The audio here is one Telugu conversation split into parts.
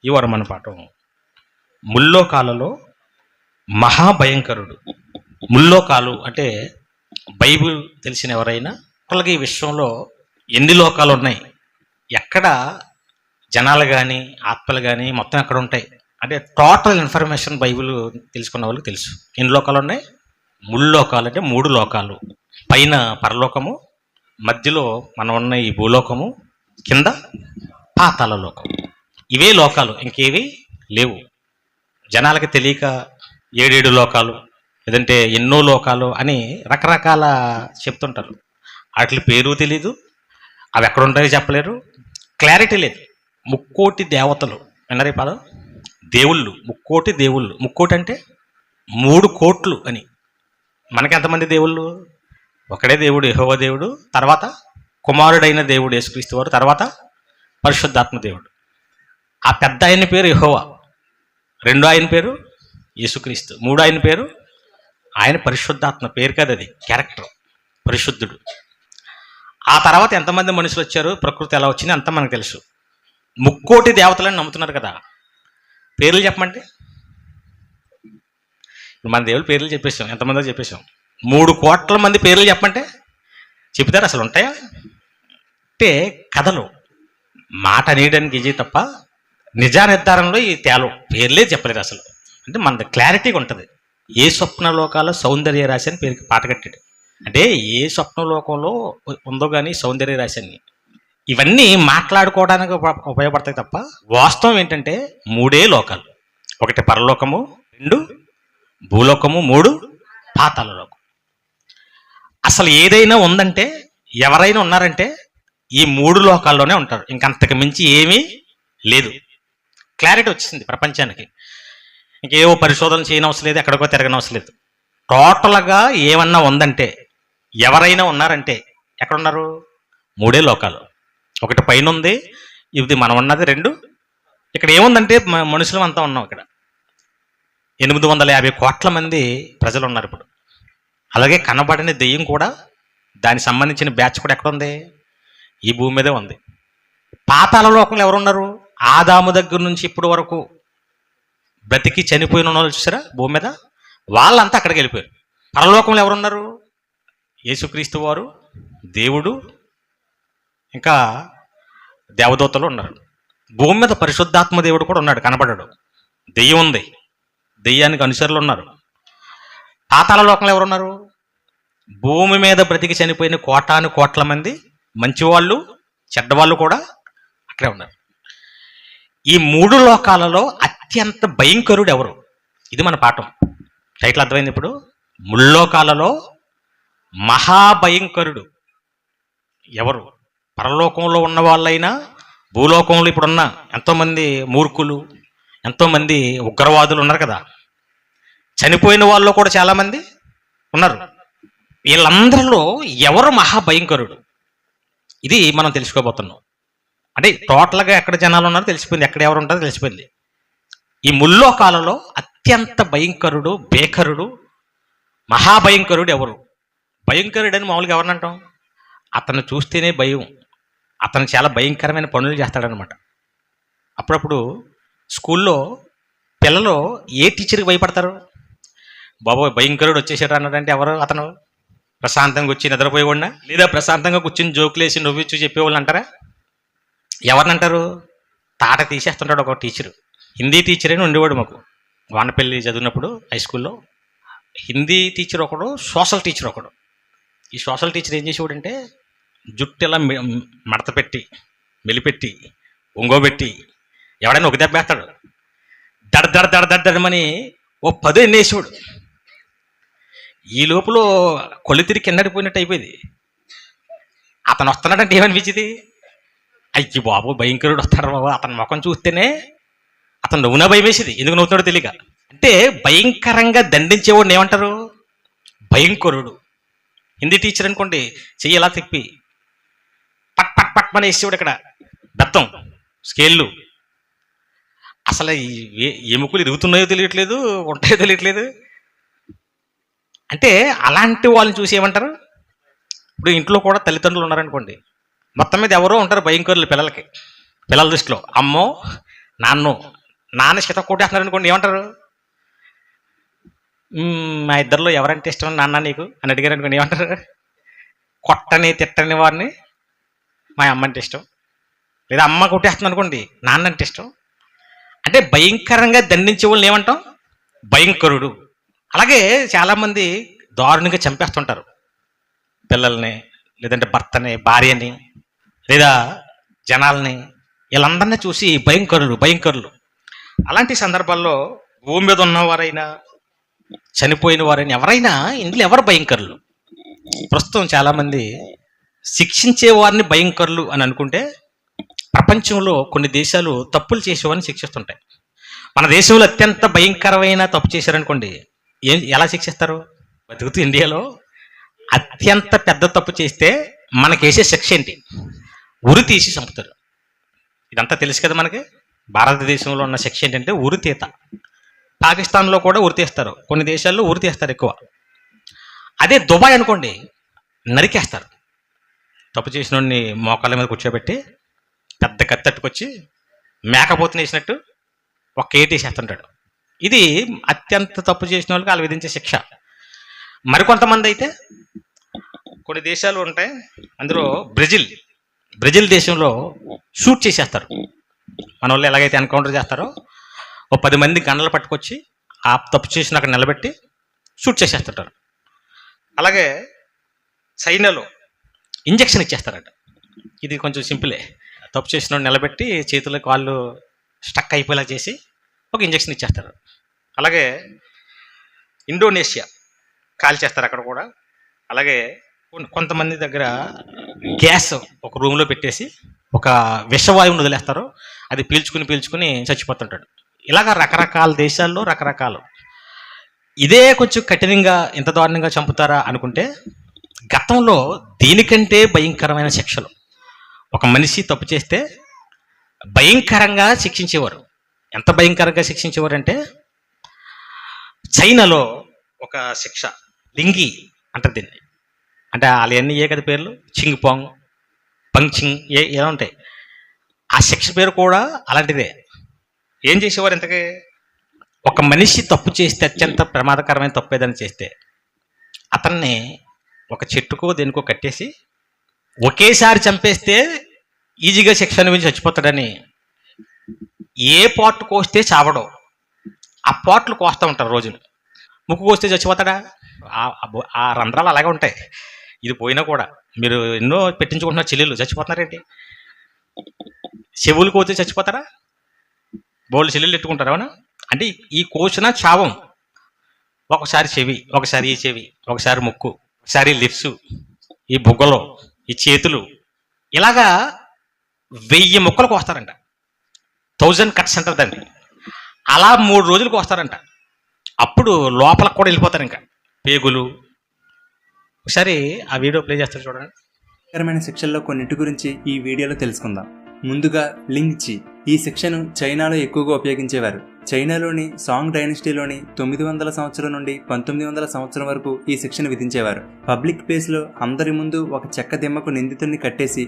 ఈ వారం మన పాఠం ముల్లోకాలలో మహాభయంకరుడు. ముల్లోకాలు అంటే బైబిల్ తెలిసిన ఎవరైనా అసలుగా ఈ విశ్వంలో ఎన్ని లోకాలు ఉన్నాయి, ఎక్కడ జనాలు కానీ ఆత్మలు కానీ మొత్తం ఎక్కడ ఉంటాయి అంటే టోటల్ ఇన్ఫర్మేషన్ బైబిల్ తెలుసుకున్న వాళ్ళకి తెలుసు. ఎన్ని లోకాలు ఉన్నాయి? ముల్లోకాలు అంటే 3 లోకాలు. పైన పరలోకము, మధ్యలో మనం ఉన్న ఈ భూలోకము, కింద పాతాళ లోకం. ఇవే లోకాలు, ఇంకేవి లేవు. జనాలకి తెలియక 7 లోకాలు లేదంటే ఎన్నో లోకాలు అని రకరకాల చెప్తుంటారు. వాటి పేరు తెలీదు, అవి ఎక్కడ ఉంటాయో చెప్పలేరు, క్లారిటీ లేదు. 3 కోటి దేవతలు విన్నారే పదం, దేవుళ్ళు, 3 కోటి దేవుళ్ళు. 3 కోటి అంటే 3 కోట్లు అని. మనకి ఎంతమంది దేవుళ్ళు? ఒకడే దేవుడు, యెహోవా దేవుడు, తర్వాత కుమారుడైన దేవుడు యేసుక్రీస్తు వారు, తర్వాత పరిశుద్ధాత్మ దేవుడు. ఆ పెద్ద ఆయన పేరు యెహోవా, 2 ఆయన పేరు యేసుక్రీస్తు, 3 ఆయన పేరు ఆయన పరిశుద్ధాత్మ. పేరు కదా, అది క్యారెక్టర్, పరిశుద్ధుడు. ఆ తర్వాత ఎంతమంది మనుషులు వచ్చారు, ప్రకృతి ఎలా వచ్చింది అంతా మనకు తెలుసు. 3 కోటి దేవతలని నమ్ముతున్నారు కదా, పేర్లు చెప్పమంటే మన దేవుళ్ళ పేర్లు చెప్పేసాం, ఎంతమందో చెప్పేసాం. 3 కోట్ల మంది పేర్లు చెప్పమంటే చెప్తారు? అసలు ఉంటాయా? అంటే కథలు, మాట అనేయడానికి ఈజీ తప్ప నిజా నిర్ధారణలో ఈ తేలం పేర్లే చెప్పలేరు అసలు. అంటే మనది క్లారిటీగా ఉంటుంది. ఏ స్వప్నలోకాల సౌందర్య రాశి అని పేరుకి పాట కట్టాడు. అంటే ఏ స్వప్నలోకంలో ఉందో కానీ సౌందర్య రాశి అని. ఇవన్నీ మాట్లాడుకోవడానికి ఉపయోగపడతాయి తప్ప వాస్తవం ఏంటంటే 3 లోకాలు. 1 పరలోకము, 2 భూలోకము, 3 పాతాళ లోకం. అసలు ఏదైనా ఉందంటే, ఎవరైనా ఉన్నారంటే ఈ 3 లోకాల్లోనే ఉంటారు. ఇంకంతకు మించి ఏమీ లేదు. క్లారిటీ వచ్చింది ప్రపంచానికి. ఇంకేవో పరిశోధన చేయనవసరం లేదు, ఎక్కడికో తిరగనవసరం లేదు. టోటల్గా ఏమన్నా ఉందంటే, ఎవరైనా ఉన్నారంటే ఎక్కడున్నారు? 3 లోకాలు. 1 పైన ఉంది, ఇది మనం ఉన్నది. 2 ఇక్కడ ఏముందంటే మనుషులం అంతా ఉన్నాం. ఇక్కడ 850 కోట్ల మంది ప్రజలు ఉన్నారు ఇప్పుడు. అలాగే కనబడని దెయ్యం కూడా, దానికి సంబంధించిన బ్యాచ్ కూడా ఎక్కడ ఉంది? ఈ భూమి మీదే ఉంది. పాతాళ లోకంలో ఎవరున్నారు? ఆదాము దగ్గర నుంచి ఇప్పుడు వరకు బ్రతికి చనిపోయిన వాళ్ళు చూసారా భూమి మీద, వాళ్ళంతా అక్కడికి వెళ్ళిపోయారు. పరలోకంలో ఎవరున్నారు? యేసుక్రీస్తు వారు, దేవుడు, ఇంకా దేవదూతలు ఉన్నారు. భూమి మీద పరిశుద్ధాత్మ దేవుడు కూడా ఉన్నాడు, కనబడ్డాడు. దెయ్యం ఉంది, దెయ్యానికి అనుసరులు ఉన్నారు. పాతాళ లోకంలో ఎవరున్నారు? భూమి మీద బ్రతికి చనిపోయిన కోటాను కోట్ల మంది మంచివాళ్ళు, చెడ్డవాళ్ళు కూడా అక్కడే ఉన్నారు. ఈ 3 లోకాలలో అత్యంత భయంకరుడు ఎవరు? ఇది మన పాఠం. టైటిల్ అర్థమైంది ఇప్పుడు. ముల్లోకాలలో మహాభయంకరుడు ఎవరు? పరలోకంలో ఉన్న వాళ్ళైనా, భూలోకంలో ఇప్పుడున్న ఎంతోమంది మూర్ఖులు, ఎంతోమంది ఉగ్రవాదులు ఉన్నారు కదా, చనిపోయిన వాళ్ళు కూడా చాలామంది ఉన్నారు. వీళ్ళందరిలో ఎవరు మహాభయంకరుడు? ఇది మనం తెలుసుకోబోతున్నాం. అంటే టోటల్గా ఎక్కడ జనాలు ఉన్నారో తెలిసిపోయింది, ఎక్కడ ఎవరు ఉంటారో తెలిసిపోయింది. ఈ ముల్లోకాలలో అత్యంత భయంకరుడు, భేకరుడు, మహాభయంకరుడు ఎవరు? భయంకరుడు అని మామూలుగా ఎవరిని అంటాం? అతను చూస్తేనే భయం, అతను చాలా భయంకరమైన పనులు చేస్తాడనమాట. అప్పుడప్పుడు స్కూల్లో పిల్లలు ఏ టీచర్కి భయపడతారు? బాబోయ్ భయంకరుడు వచ్చేసాడు అన్నాడంటే ఎవరు అతను? ప్రశాంతంగా వచ్చి నిద్రపోయేవాడినా, లేదా ప్రశాంతంగా కూర్చుని జోకులేసి నవ్విచ్చు చెప్పేవాళ్ళు అంటారా? ఎవరిని అంటారు? తాట తీసేస్తుంటాడు ఒక టీచరు. హిందీ టీచర్ అని ఉండేవాడు మాకు వానపల్లి చదివినప్పుడు హై స్కూల్లో. హిందీ టీచర్ ఒకడు, సోషల్ టీచర్ ఒకడు. ఈ సోషల్ టీచర్ ఏం చేసేవాడంటే జుట్టు ఇలా మడత పెట్టి, మెలిపెట్టి, ఒంగోబెట్టి ఎవడైనా ఒక దెబ్బ వేస్తాడు, దడ దడ దడ దడమని ఓ 10 ఎన్నేసేవాడు. ఈ లోపల కొళ్ళు తిరిగి కిందడిపోయినట్టు అయిపోయింది. అతను వస్తున్నాడంటే ఏమనిపించింది? అయ్యి బాబు భయంకరుడు వస్తాడు బాబు. అతని ముఖం చూస్తేనే అతను నవ్వునా భయం వేసేది. ఎందుకు నవ్వుతున్నాడో తెలియక. అంటే భయంకరంగా దండించేవాడిని ఏమంటారు? భయంకరుడు. హిందీ టీచర్ అనుకోండి, చెయ్యి ఎలా తిప్పి పట్ పట్ పట్ మన వేసేవాడు. ఇక్కడ బెత్తం స్కేళ్ళు, అసలు ఎముకలు ఇరుగుతున్నాయో తెలియట్లేదు, ఉంటాయో తెలియట్లేదు. అంటే అలాంటి వాళ్ళని చూసి ఏమంటారు? ఇప్పుడు ఇంట్లో కూడా తల్లిదండ్రులు ఉన్నారనుకోండి, మొత్తం మీద ఎవరో ఉంటారు భయంకరులు పిల్లలకి. పిల్లల దృష్టిలో అమ్మో నాన్న శీత కొట్టేస్తున్నారు అనుకోండి, ఏమంటారు? మా ఇద్దరిలో ఎవరంటే ఇష్టం నాన్న నీకు అని అడిగారు అనుకోండి, ఏమంటారు? కొట్టని తిట్టని వారిని మా అమ్మ అంటే ఇష్టం, లేదా అమ్మ కొట్టేస్తుంది అనుకోండి నాన్న అంటే ఇష్టం. అంటే భయంకరంగా దండించే వాళ్ళని ఏమంటాం? భయంకరుడు. అలాగే చాలామంది దారుణంగా చంపేస్తుంటారు పిల్లల్ని, లేదంటే భర్తని, భార్యని, లేదా జనాల్ని, వీళ్ళందరినీ చూసి భయంకరులు భయంకరులు. అలాంటి సందర్భాల్లో భూమి మీద ఉన్నవారైనా చనిపోయిన వారైనా ఎవరైనా ఇందులో ఎవరు భయంకరులు? ప్రస్తుతం చాలామంది శిక్షించే వారిని భయంకరులు అని అనుకుంటే, ప్రపంచంలో కొన్ని దేశాలు తప్పులు చేసేవారిని శిక్షిస్తుంటాయి. మన దేశంలో అత్యంత భయంకరమైన తప్పు చేశారనుకోండి, ఎలా శిక్షిస్తారు? బతుకుతూ ఇండియాలో అత్యంత పెద్ద తప్పు చేస్తే మనకేసే శిక్ష ఏంటి? ఉరి తీసి చంపుతారు. ఇదంతా తెలుసు కదా మనకి. భారతదేశంలో ఉన్న శిక్ష ఏంటంటే ఉరి తీత. పాకిస్తాన్లో కూడా ఉరి తీస్తారు, కొన్ని దేశాల్లో ఉరి తీస్తారు ఎక్కువ. అదే దుబాయ్ అనుకోండి, నరికేస్తారు. తప్పు చేసిన వాడిని మోకాళ్ళ మీద కూర్చోబెట్టి పెద్ద కత్తట్టుకొచ్చి మేకపోతుని వేసినట్టు ఒక ఏటేసేస్తుంటాడు. ఇది అత్యంత తప్పు చేసిన వాళ్ళకి వాళ్ళు విధించే శిక్ష. మరికొంతమంది అయితే కొన్ని దేశాలు ఉంటాయి, అందులో బ్రెజిల్ దేశంలో షూట్ చేసేస్తారు. మన వాళ్ళు ఎలాగైతే ఎన్కౌంటర్ చేస్తారో ఓ 10 మంది గన్నలు పట్టుకొచ్చి ఆ తప్పు చేసిన అక్కడ నిలబెట్టి షూట్ చేసేస్తుంటారు. అలాగే చైనాలో ఇంజక్షన్ ఇచ్చేస్తారట. ఇది కొంచెం సింపులే. తప్పు చేసిన నిలబెట్టి చేతుల కాళ్ళు స్టక్ అయిపోయేలా చేసి ఒక ఇంజక్షన్ ఇచ్చేస్తారు. అలాగే ఇండోనేషియా కాల్చేస్తారు అక్కడ కూడా. అలాగే కొంతమంది దగ్గర గ్యాస్ ఒక రూమ్లో పెట్టేసి ఒక విషవాయువుని వదిలేస్తారు, అది పీల్చుకుని చచ్చిపోతుంటాడు. ఇలాగ రకరకాల దేశాల్లో రకరకాలు. ఇదే కొంచెం కఠినంగా ఇంత దారుణంగా చంపుతారా అనుకుంటే, గతంలో దీనికంటే భయంకరమైన శిక్షలు. ఒక మనిషి తప్పు చేస్తే భయంకరంగా శిక్షించేవారు. ఎంత భయంకరంగా శిక్షించేవారు అంటే, చైనాలో ఒక శిక్ష లింగి అంటారు దీన్ని. అంటే వాళ్ళన్నీ ఏ కదా పేర్లు, చింగ్పాంగ్, పంగ్చింగ్, ఎలా ఉంటాయి. ఆ శిక్ష పేరు కూడా అలాంటిదే. ఏం చేసేవారు ఇంతకీ? ఒక మనిషి తప్పు చేస్తే, అత్యంత ప్రమాదకరమైన తప్పు ఏదైనా చేస్తే, అతన్ని ఒక చెట్టుకో దేనికో కట్టేసి ఒకేసారి చంపేస్తే ఈజీగా శిక్ష అనుభవించి చచ్చిపోతాడని, ఏ పార్ట్ కోస్తే చావడో ఆ పార్ట్లు కోస్తూ ఉంటారు రోజులు. ముక్కు కోస్తే చచ్చిపోతాడా? ఆ రంధ్రాలు అలాగే ఉంటాయి. ఇది పోయినా కూడా మీరు ఎన్నో పెట్టించుకుంటున్న చెల్లెళ్ళు చచ్చిపోతున్నారేంటి? చెవులు కోస్తే చచ్చిపోతారా? బోళ్ళు చెల్లెళ్ళు ఎట్టుకుంటారు, అవునా? అంటే ఈ కోసిన చావం. ఒకసారి చెవి, ఒకసారి ఈ చెవి, ఒకసారి ముక్కు, ఒకసారి లిప్స్, ఈ బుగ్గలు, ఈ చేతులు, ఇలాగా 1000 ముక్కలు కోస్తారంట. 1000 కట్స్ అంటారు దాన్ని. అలా 3 రోజులకు వస్తారంట. అప్పుడు లోపలకు కూడా వెళ్ళిపోతారు ఇంకా పేగులు. ఒకసారి ఆ వీడియో ప్లే చేస్తారు చూడండి. భయంకరమైన శిక్షల్లో కొన్నింటి గురించి ఈ వీడియోలో తెలుసుకుందాం. ముందుగా లింగ్ చి. ఈ శిక్షను చైనాలో ఎక్కువగా ఉపయోగించేవారు. చైనాలోని సాంగ్ డైనస్టీలోని 900 సంవత్సరం నుండి 1900 సంవత్సరం వరకు ఈ శిక్షను విధించేవారు. పబ్లిక్ ప్లేస్లో అందరి ముందు ఒక చెక్క దిమ్మకు నిందితుడిని కట్టేసి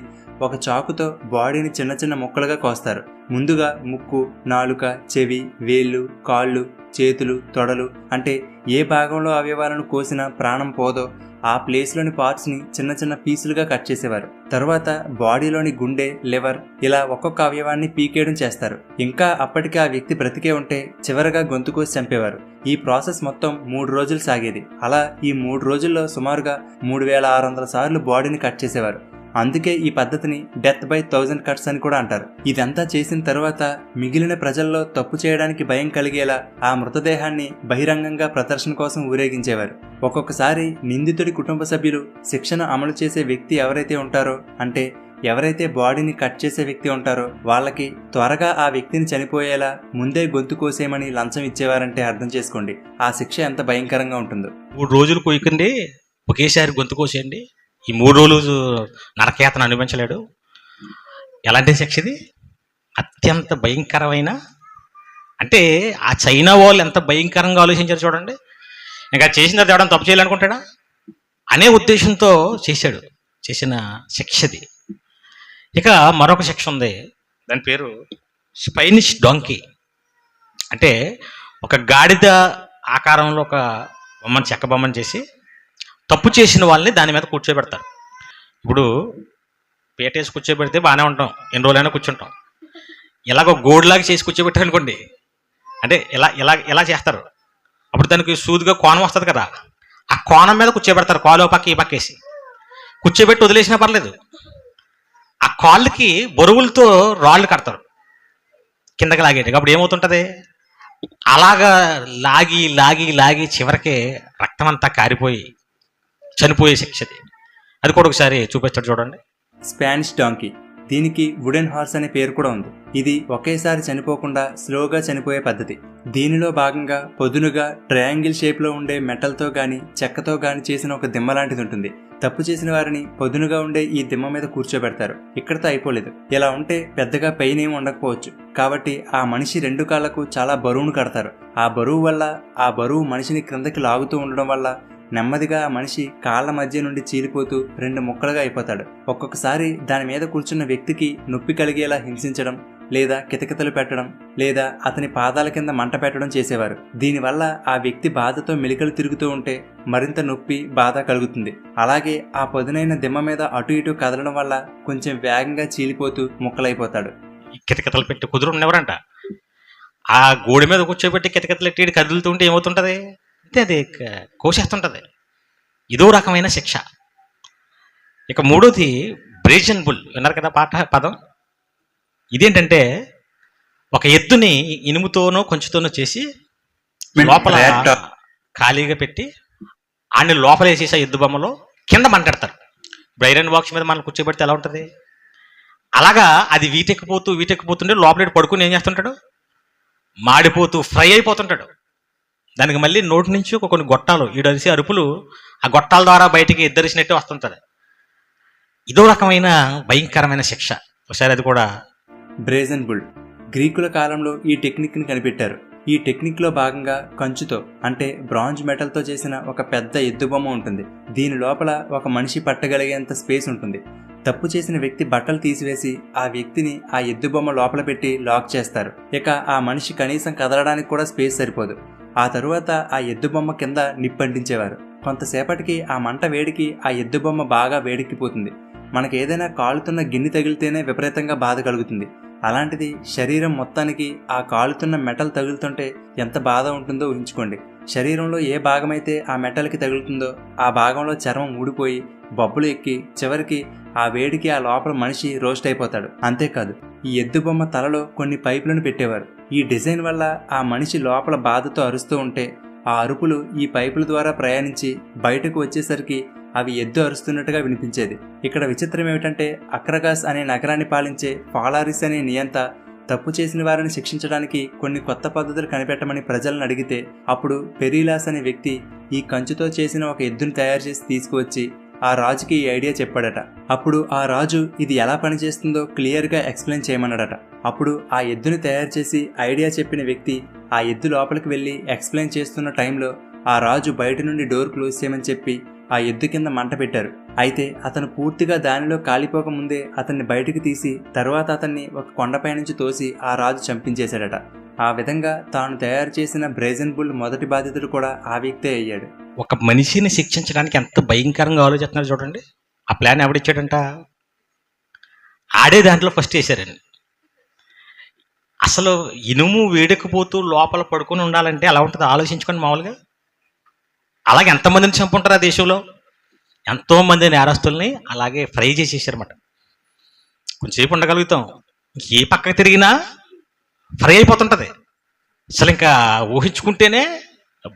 ఒక చాకుతో బాడీని చిన్న చిన్న ముక్కలుగా కోస్తారు. ముందుగా ముక్కు, నాలుక, చెవి, వేళ్ళు, కాళ్ళు, చేతులు, తొడలు, అంటే ఏ భాగంలో అవయవాలను కోసినా ప్రాణం పోదో ఆ ప్లేస్లోని పార్ట్స్ని చిన్న చిన్న పీసులుగా కట్ చేసేవారు. తర్వాత బాడీలోని గుండె, లివర్, ఇలా ఒక్కొక్క అవయవాన్ని పీకేయడం చేస్తారు. ఇంకా అప్పటికి ఆ వ్యక్తి బ్రతికే ఉంటే చివరగా గొంతు కోసి చంపేవారు. ఈ ప్రాసెస్ మొత్తం 3 రోజులు సాగేది. అలా ఈ 3 రోజుల్లో సుమారుగా 3600 సార్లు బాడీని కట్ చేసేవారు. అందుకే ఈ పద్ధతిని డెత్ బై 1000 కట్స్ అని కూడా అంటారు. ఇదంతా చేసిన తర్వాత మిగిలిన ప్రజల్లో తప్పు చేయడానికి భయం కలిగేలా ఆ మృతదేహాన్ని బహిరంగంగా ప్రదర్శన కోసం ఊరేగించేవారు. ఒక్కొక్కసారి నిందితుడి కుటుంబ సభ్యులు శిక్షను అమలు చేసే వ్యక్తి ఎవరైతే ఉంటారో, అంటే ఎవరైతే బాడీని కట్ చేసే వ్యక్తి ఉంటారో వాళ్ళకి త్వరగా ఆ వ్యక్తిని చనిపోయేలా ముందే గొంతు కోసేయమని లంచం ఇచ్చేవారంటే అర్థం చేసుకోండి ఆ శిక్ష ఎంత భయంకరంగా ఉంటుందో. 3 రోజులు కోయకండి, ఒకేసారి గొంతు కోసేయండి. ఈ 3 రోజులు నరకయాతన అనుభవించలేడు. ఎలాంటి శిక్ష ఇది? అత్యంత భయంకరమైన. అంటే ఆ చైనా వాళ్ళు ఎంత భయంకరంగా ఆలోచించారు చూడండి. ఇంకా చేసిన తర్వాత ఎవడన్నా తప్పు చేయాలనుకుంటాడా అనే ఉద్దేశంతో చేసిన శిక్షది. ఇక మరొక శిక్ష ఉంది, దాని పేరు స్పైనిష్ డాంకీ అంటే ఒక గాడిద ఆకారంలో ఒక బొమ్మను చెక్క బొమ్మను చేసి తప్పు చేసిన వాళ్ళని దాని మీద కూర్చోబెడతారు. ఇప్పుడు పేటేసి కూర్చోబెడితే బాగానే ఉంటాం, ఎన్ని రోజులైనా కూర్చుంటాం. ఇలాగ గోడులాగా చేసి కూర్చోబెట్టారు అనుకోండి, అంటే ఇలా ఇలా ఇలా చేస్తారు. అప్పుడు దానికి సూదిగా కోణం వస్తుంది కదా, ఆ కోణం మీద కూర్చోబెడతారు. కాలు పక్క ఈ పక్కేసి కూర్చోబెట్టి వదిలేసినా పర్లేదు. ఆ కాళ్ళకి బరువులతో రాళ్ళు కడతారు కిందకి లాగేటి. అప్పుడు ఏమవుతుంటుంది, అలాగా లాగి లాగి లాగి చివరికి రక్తం అంతా కారిపోయి చనిపోయే శిక్షది. అది కూడా ఒకసారి చూపిస్తాడు చూడండి. స్పానిష్ డాంకీ, దీనికి వుడెన్ హార్స్ అనే పేరు కూడా ఉంది. ఇది ఒకేసారి చనిపోకుండా స్లోగా చనిపోయే పద్ధతి. దీనిలో భాగంగా పొదునుగా ట్రయాంగిల్ షేప్లో ఉండే మెటల్తో గాని చెక్కతో గాని చేసిన ఒక దిమ్మ లాంటిది ఉంటుంది. తప్పు చేసిన వారిని పొదునుగా ఉండే ఈ దిమ్మ మీద కూర్చోబెడతారు. ఇక్కడతో అయిపోలేదు. ఇలా ఉంటే పెద్దగా పెయిన్ ఏమి ఉండకపోవచ్చు. కాబట్టి ఆ మనిషి 2 కాళ్లకు చాలా బరువును కడతారు. ఆ బరువు మనిషిని క్రిందకి లాగుతూ ఉండడం వల్ల నెమ్మదిగా ఆ మనిషి కాళ్ల మధ్య నుండి చీలిపోతూ 2 ముక్కలుగా అయిపోతాడు. ఒక్కొక్కసారి దాని మీద కూర్చున్న వ్యక్తికి నొప్పి కలిగేలా హింసించడం, లేదా కితకితలు పెట్టడం, లేదా అతని పాదాల కింద మంట పెట్టడం చేసేవారు. దీనివల్ల ఆ వ్యక్తి బాధతో మెలికలు తిరుగుతూ ఉంటే మరింత నొప్పి, బాధ కలుగుతుంది. అలాగే ఆ పదునైన దిమ్మ మీద అటు ఇటు కదలడం వల్ల కొంచెం వేగంగా చీలిపోతూ ముక్కలైపోతాడు. కితకితలు పెట్టి కుదురు ఉన్నవరంట. ఆ గోడి మీద కూర్చోబెట్టి కితకితలు ఎట్టి కదులుతుంటే ఏమవుతుంటది, అది కోసేస్తుంటది. ఇదో రకమైన శిక్ష. ఇక మూడోది బ్రేజన్ బుల్, విన్నారు కదా పదం. ఇదేంటంటే ఒక ఎద్దుని ఇనుముతోనో కొంచెతోనో చేసి లోపల ఖాళీగా పెట్టి ఆడిని లోపల వేసేసి ఆ ఎద్దు బొమ్మలో కింద మంటెడతారు. ఐరన్ బాక్స్ మీద మనం కూర్చోబెడితే ఎలా ఉంటుంది, అలాగా అది వీటెక్కిపోతుంటే లోపల పడుకుని ఏం చేస్తుంటాడు, మాడిపోతూ ఫ్రై అయిపోతుంటాడు. దానికి మళ్ళీ నోటి నుంచి కొన్ని గొట్టాలు, ఈడరిసి అరుపులు ఆ గొట్టాల ద్వారా బయటికి ఎద్దరిసినట్టే వస్తుంటుంది. ఇదో రకమైన భయంకరమైన శిక్ష. ఒకసారి అది కూడా బ్రేజన్ బుల్. గ్రీకుల కాలంలో ఈ టెక్నిక్ని కనిపెట్టారు. ఈ టెక్నిక్లో భాగంగా కంచుతో అంటే బ్రాంజ్ మెటల్తో చేసిన ఒక పెద్ద ఎద్దు బొమ్మ ఉంటుంది. దీని లోపల ఒక మనిషి పట్టగలిగేంత స్పేస్ ఉంటుంది. తప్పు చేసిన వ్యక్తి బట్టలు తీసివేసి ఆ వ్యక్తిని ఆ ఎద్దు బొమ్మ లోపల పెట్టి లాక్ చేస్తారు. ఇక ఆ మనిషి కనీసం కదలడానికి కూడా స్పేస్ సరిపోదు. ఆ తరువాత ఆ ఎద్దు బొమ్మ కింద నిప్పంటించేవారు. కొంతసేపటికి ఆ మంట వేడికి ఆ ఎద్దు బొమ్మ బాగా వేడెక్కిపోతుంది. మనకు ఏదైనా కాలుతున్న గిన్నె తగిలితేనే విపరీతంగా బాధ కలుగుతుంది. అలాంటిది శరీరం మొత్తానికి ఆ కాలుతున్న మెటల్ తగులుతుంటే ఎంత బాధ ఉంటుందో ఊహించుకోండి. శరీరంలో ఏ భాగమైతే ఆ మెటల్కి తగులుతుందో ఆ భాగంలో చర్మం ఊడిపోయి బొబ్బలు ఎక్కి చివరికి ఆ వేడికి ఆ లోపల మనిషి రోస్ట్ అయిపోతాడు. అంతేకాదు, ఈ ఎద్దు బొమ్మ తలలో కొన్ని పైపులను పెట్టేవారు. ఈ డిజైన్ వల్ల ఆ మనిషి లోపల బాధతో అరుస్తూ ఉంటే ఆ అరుపులు ఈ పైపుల ద్వారా ప్రయాణించి బయటకు వచ్చేసరికి అవి ఎద్దు అరుస్తున్నట్టుగా వినిపించేది. ఇక్కడ విచిత్రం ఏమిటంటే అక్రగాస్ అనే నగరాన్ని పాలించే ఫాలారిస్ అనే నియంత తప్పు చేసిన వారిని శిక్షించడానికి కొన్ని కొత్త పద్ధతులు కనిపెట్టమని ప్రజలను అడిగితే అప్పుడు పెరీలాస్ అనే వ్యక్తి ఈ కంచుతో చేసిన ఒక ఎద్దును తయారు చేసి తీసుకువచ్చి ఆ రాజుకి ఈ ఐడియా చెప్పాడట. అప్పుడు ఆ రాజు ఇది ఎలా పనిచేస్తుందో క్లియర్గా ఎక్స్ప్లెయిన్ చేయమన్నాడట. అప్పుడు ఆ ఎద్దుని తయారు చేసి ఐడియా చెప్పిన వ్యక్తి ఆ ఎద్దు లోపలికి వెళ్ళి ఎక్స్ప్లెయిన్ చేస్తున్న టైంలో ఆ రాజు బయట నుండి డోర్ క్లోజ్ చేయమని చెప్పి ఆ ఎద్దు కింద మంట పెట్టారు. అయితే అతను పూర్తిగా దానిలో కాలిపోక ముందే అతన్ని బయటికి తీసి తర్వాత అతన్ని ఒక కొండపై నుంచి తోసి ఆ రాజు చంపించేశాడట. ఆ విధంగా తాను తయారు చేసిన బ్రేజన్ బుల్ మొదటి బాధితుడు కూడా ఆ వ్యక్తే అయ్యాడు. ఒక మనిషిని శిక్షించడానికి ఎంత భయంకరంగా ఆలోచిస్తున్నారు చూడండి. ఆ ప్లాన్ ఎవడిచ్చాడంట, ఆడే దాంట్లో ఫస్ట్ వేశారండి. అసలు ఇనుము వేడెక్కిపోతూ లోపల పడుకొని ఉండాలంటే ఎలా ఉంటుంది ఆలోచించుకోండి మామూలుగా. అలాగే ఎంతమందిని చంపుంటారు ఆ దేశంలో, ఎంతోమంది నేరస్తుల్ని అలాగే ఫ్రై చేసేసారన్నమాట. కొంచెంసేపు ఉండగలుగుతాం, ఏ పక్కకు తిరిగినా ఫ్రై అయిపోతుంటుంది. అసలు ఇంకా ఊహించుకుంటేనే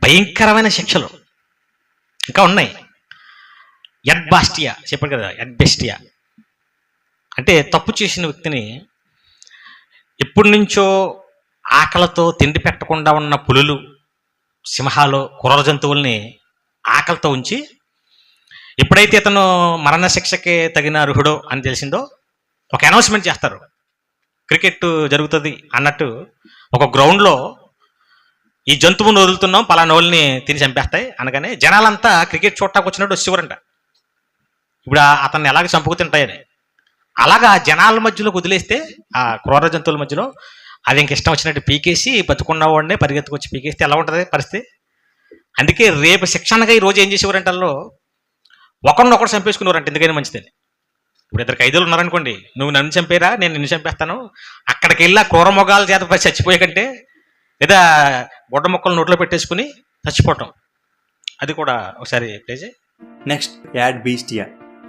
భయంకరమైన శిక్షలు ఇంకా ఉన్నాయి. ఎడ్బాస్టియా చెప్పారు కదా, ఎడ్బెస్టియా అంటే తప్పు చేసిన వ్యక్తిని ఎప్పటి నుంచో ఆకలితో తిండి పెట్టకుండా ఉన్న పులులు, సింహాలు, క్రూర జంతువుల్ని ఆకలితో ఉంచి ఎప్పుడైతే ఇతను మరణశిక్షకి తగిన అర్హుడో అని తెలిసిందో ఒక అనౌన్స్మెంట్ చేస్తారు. క్రికెట్ జరుగుతుంది అన్నట్టు ఒక గ్రౌండ్లో ఈ జంతువుని వదులుతున్నాం, పలానోళ్ళని తిని చంపేస్తాయి అనగానే జనాలంతా క్రికెట్ చూడటానికి వచ్చినట్టు వచ్చేవారంట. ఇప్పుడు అతన్ని ఎలాగ చంపుకు తింటాయని అలాగా జనాల మధ్యలో వదిలేస్తే ఆ క్రూర జంతువుల మధ్యలో అది ఇంక ఇష్టం వచ్చినట్టు పీకేసి బతుకున్న వాడినే పరిగెత్తుకొచ్చి పీకేస్తే ఎలా ఉంటుంది పరిస్థితి? అందుకే రేపు శిక్షణగా ఈ రోజు ఏం చేసేవారంటే వాళ్ళు ఒకరినొకరు చంపేసుకునేవారంట, ఎందుకైనా మంచిదని. ఇప్పుడు ఇద్దరు ఖైదీలు ఉన్నారనుకోండి, నువ్వు నన్ను చంపేరా నేను నిన్ను చంపేస్తాను, అక్కడికి వెళ్ళి ఆ క్రూర మొగాల చేత చచ్చిపోయే కంటే లేదా గుడ్డ మొక్కలు నోట్లో పెట్టేసుకుని చచ్చిపోవటం. అది కూడా ఒకసారి ప్లే చేయి. నెక్స్ట్ యాడ్ బీస్టియా.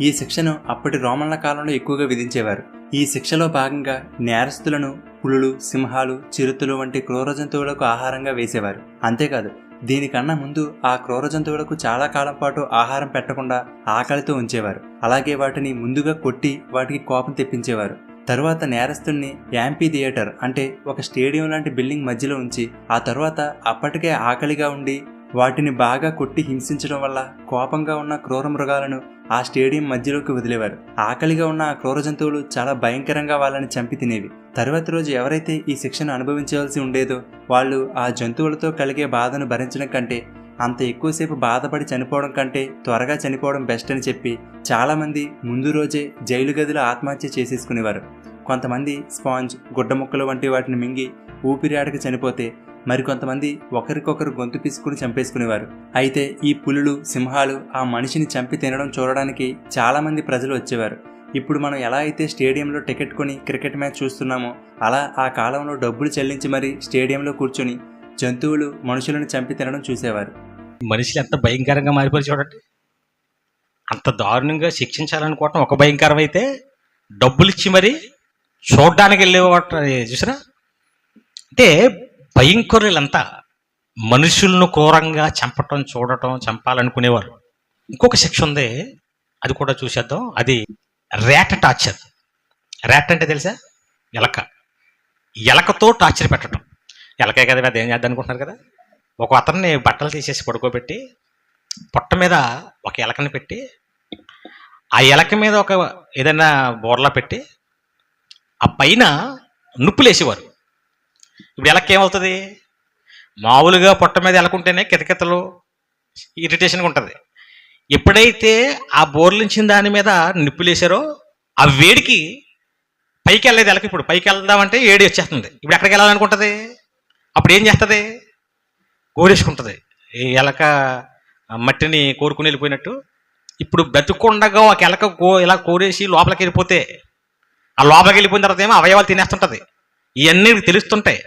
ఈ శిక్షను అప్పటి రోమన్ల కాలంలో ఎక్కువగా విధించేవారు. ఈ శిక్షలో భాగంగా నేరస్తులను పులులు, సింహాలు, చిరుతలు వంటి క్రూర జంతువులకు ఆహారంగా వేసేవారు. అంతేకాదు, దీనికన్నా ముందు ఆ క్రూర జంతువులకు చాలా కాలం పాటు ఆహారం పెట్టకుండా ఆకలితో ఉంచేవారు. అలాగే వాటిని ముందుగా కొట్టి వాటికి కోపం తెప్పించేవారు. తరువాత నేరస్తుల్ని యాంపీ థియేటర్ అంటే ఒక స్టేడియం లాంటి బిల్డింగ్ మధ్యలో ఉంచి ఆ తర్వాత అప్పటికే ఆకలిగా ఉండి వాటిని బాగా కొట్టి హింసించడం వల్ల కోపంగా ఉన్న క్రూర మృగాలను ఆ స్టేడియం మధ్యలోకి వదిలేవారు. ఆకలిగా ఉన్న ఆ క్రూర జంతువులు చాలా భయంకరంగా వాళ్ళని చంపి తినేవి. తరువాతి రోజు ఎవరైతే ఈ శిక్షను అనుభవించవలసి ఉండేదో వాళ్ళు ఆ జంతువులతో కలిగే బాధను భరించడం కంటే అంత ఎక్కువసేపు బాధపడి చనిపోవడం కంటే త్వరగా చనిపోవడం బెస్ట్ అని చెప్పి చాలామంది ముందు రోజే జైలు గదిలో ఆత్మహత్య చేసేసుకునేవారు. కొంతమంది స్పాంజ్, గుడ్డ ముక్కలు వంటి వాటిని మింగి ఊపిరాడక చనిపోతే మరికొంతమంది ఒకరికొకరు గొంతు పిసుకుని చంపేసుకునేవారు. అయితే ఈ పులులు, సింహాలు ఆ మనిషిని చంపి తినడం చూడడానికి చాలామంది ప్రజలు వచ్చేవారు. ఇప్పుడు మనం ఎలా అయితే స్టేడియంలో టికెట్ కొని క్రికెట్ మ్యాచ్ చూస్తున్నామో అలా ఆ కాలంలో డబ్బులు చెల్లించి మరీ స్టేడియంలో కూర్చొని జంతువులు మనుషులను చంపి తినడం చూసేవారు. మనుషులు ఎంత భయంకరంగా మారిపోయి చూడండి. అంత దారుణంగా శిక్షించాలనుకోవటం ఒక భయంకరం అయితే, డబ్బులు ఇచ్చి మరి చూడడానికి వెళ్ళేవాట చూసారా. అంటే భయంకరులంతా మనుషులను క్రూరంగా చంపటం, చూడటం, చంపాలనుకునేవారు. ఇంకొక శిక్ష ఉంది, అది కూడా చూసేద్దాం. అది ర్యాట్ టార్చర్. ర్యాట్ అంటే తెలుసా? ఎలక. ఎలకతో టార్చర్ పెట్టడం. ఎలకే కదా, అది ఏం చేద్దాం అనుకుంటున్నారు కదా. ఒక అతన్ని బట్టలు తీసేసి పడుకోబెట్టి పొట్ట మీద ఒక ఎలకని పెట్టి ఆ ఎలక మీద ఒక ఏదైనా బోర్లా పెట్టి ఆ పైన నుప్పులేసేవారు. ఇప్పుడు ఎలక ఏమవుతుంది? మామూలుగా పొట్ట మీద ఎలకుంటేనే కితకితలు, ఇరిటేషన్గా ఉంటుంది. ఎప్పుడైతే ఆ బోర్లించిన దాని మీద నిప్పులేసారో ఆ వేడికి పైకి వెళ్ళేది ఎలక. ఇప్పుడు పైకి వెళ్దామంటే ఏడి వచ్చేస్తుంది. ఇప్పుడు ఎక్కడికి వెళ్ళాలనుకుంటుంది? అప్పుడు ఏం చేస్తుంది? కోరేసుకుంటుంది. ఈ ఎలక మట్టిని కోరుకుని వెళ్ళిపోయినట్టు ఇప్పుడు బతుకుండగా ఒక ఎలక ఇలా కోరేసి లోపలికి వెళ్ళిపోతే ఆ లోపలికి వెళ్ళిపోయిన తర్వాత ఏమో అవయవాలు తినేస్తుంటుంది. ఇవన్నీ తెలుస్తుంటాయి.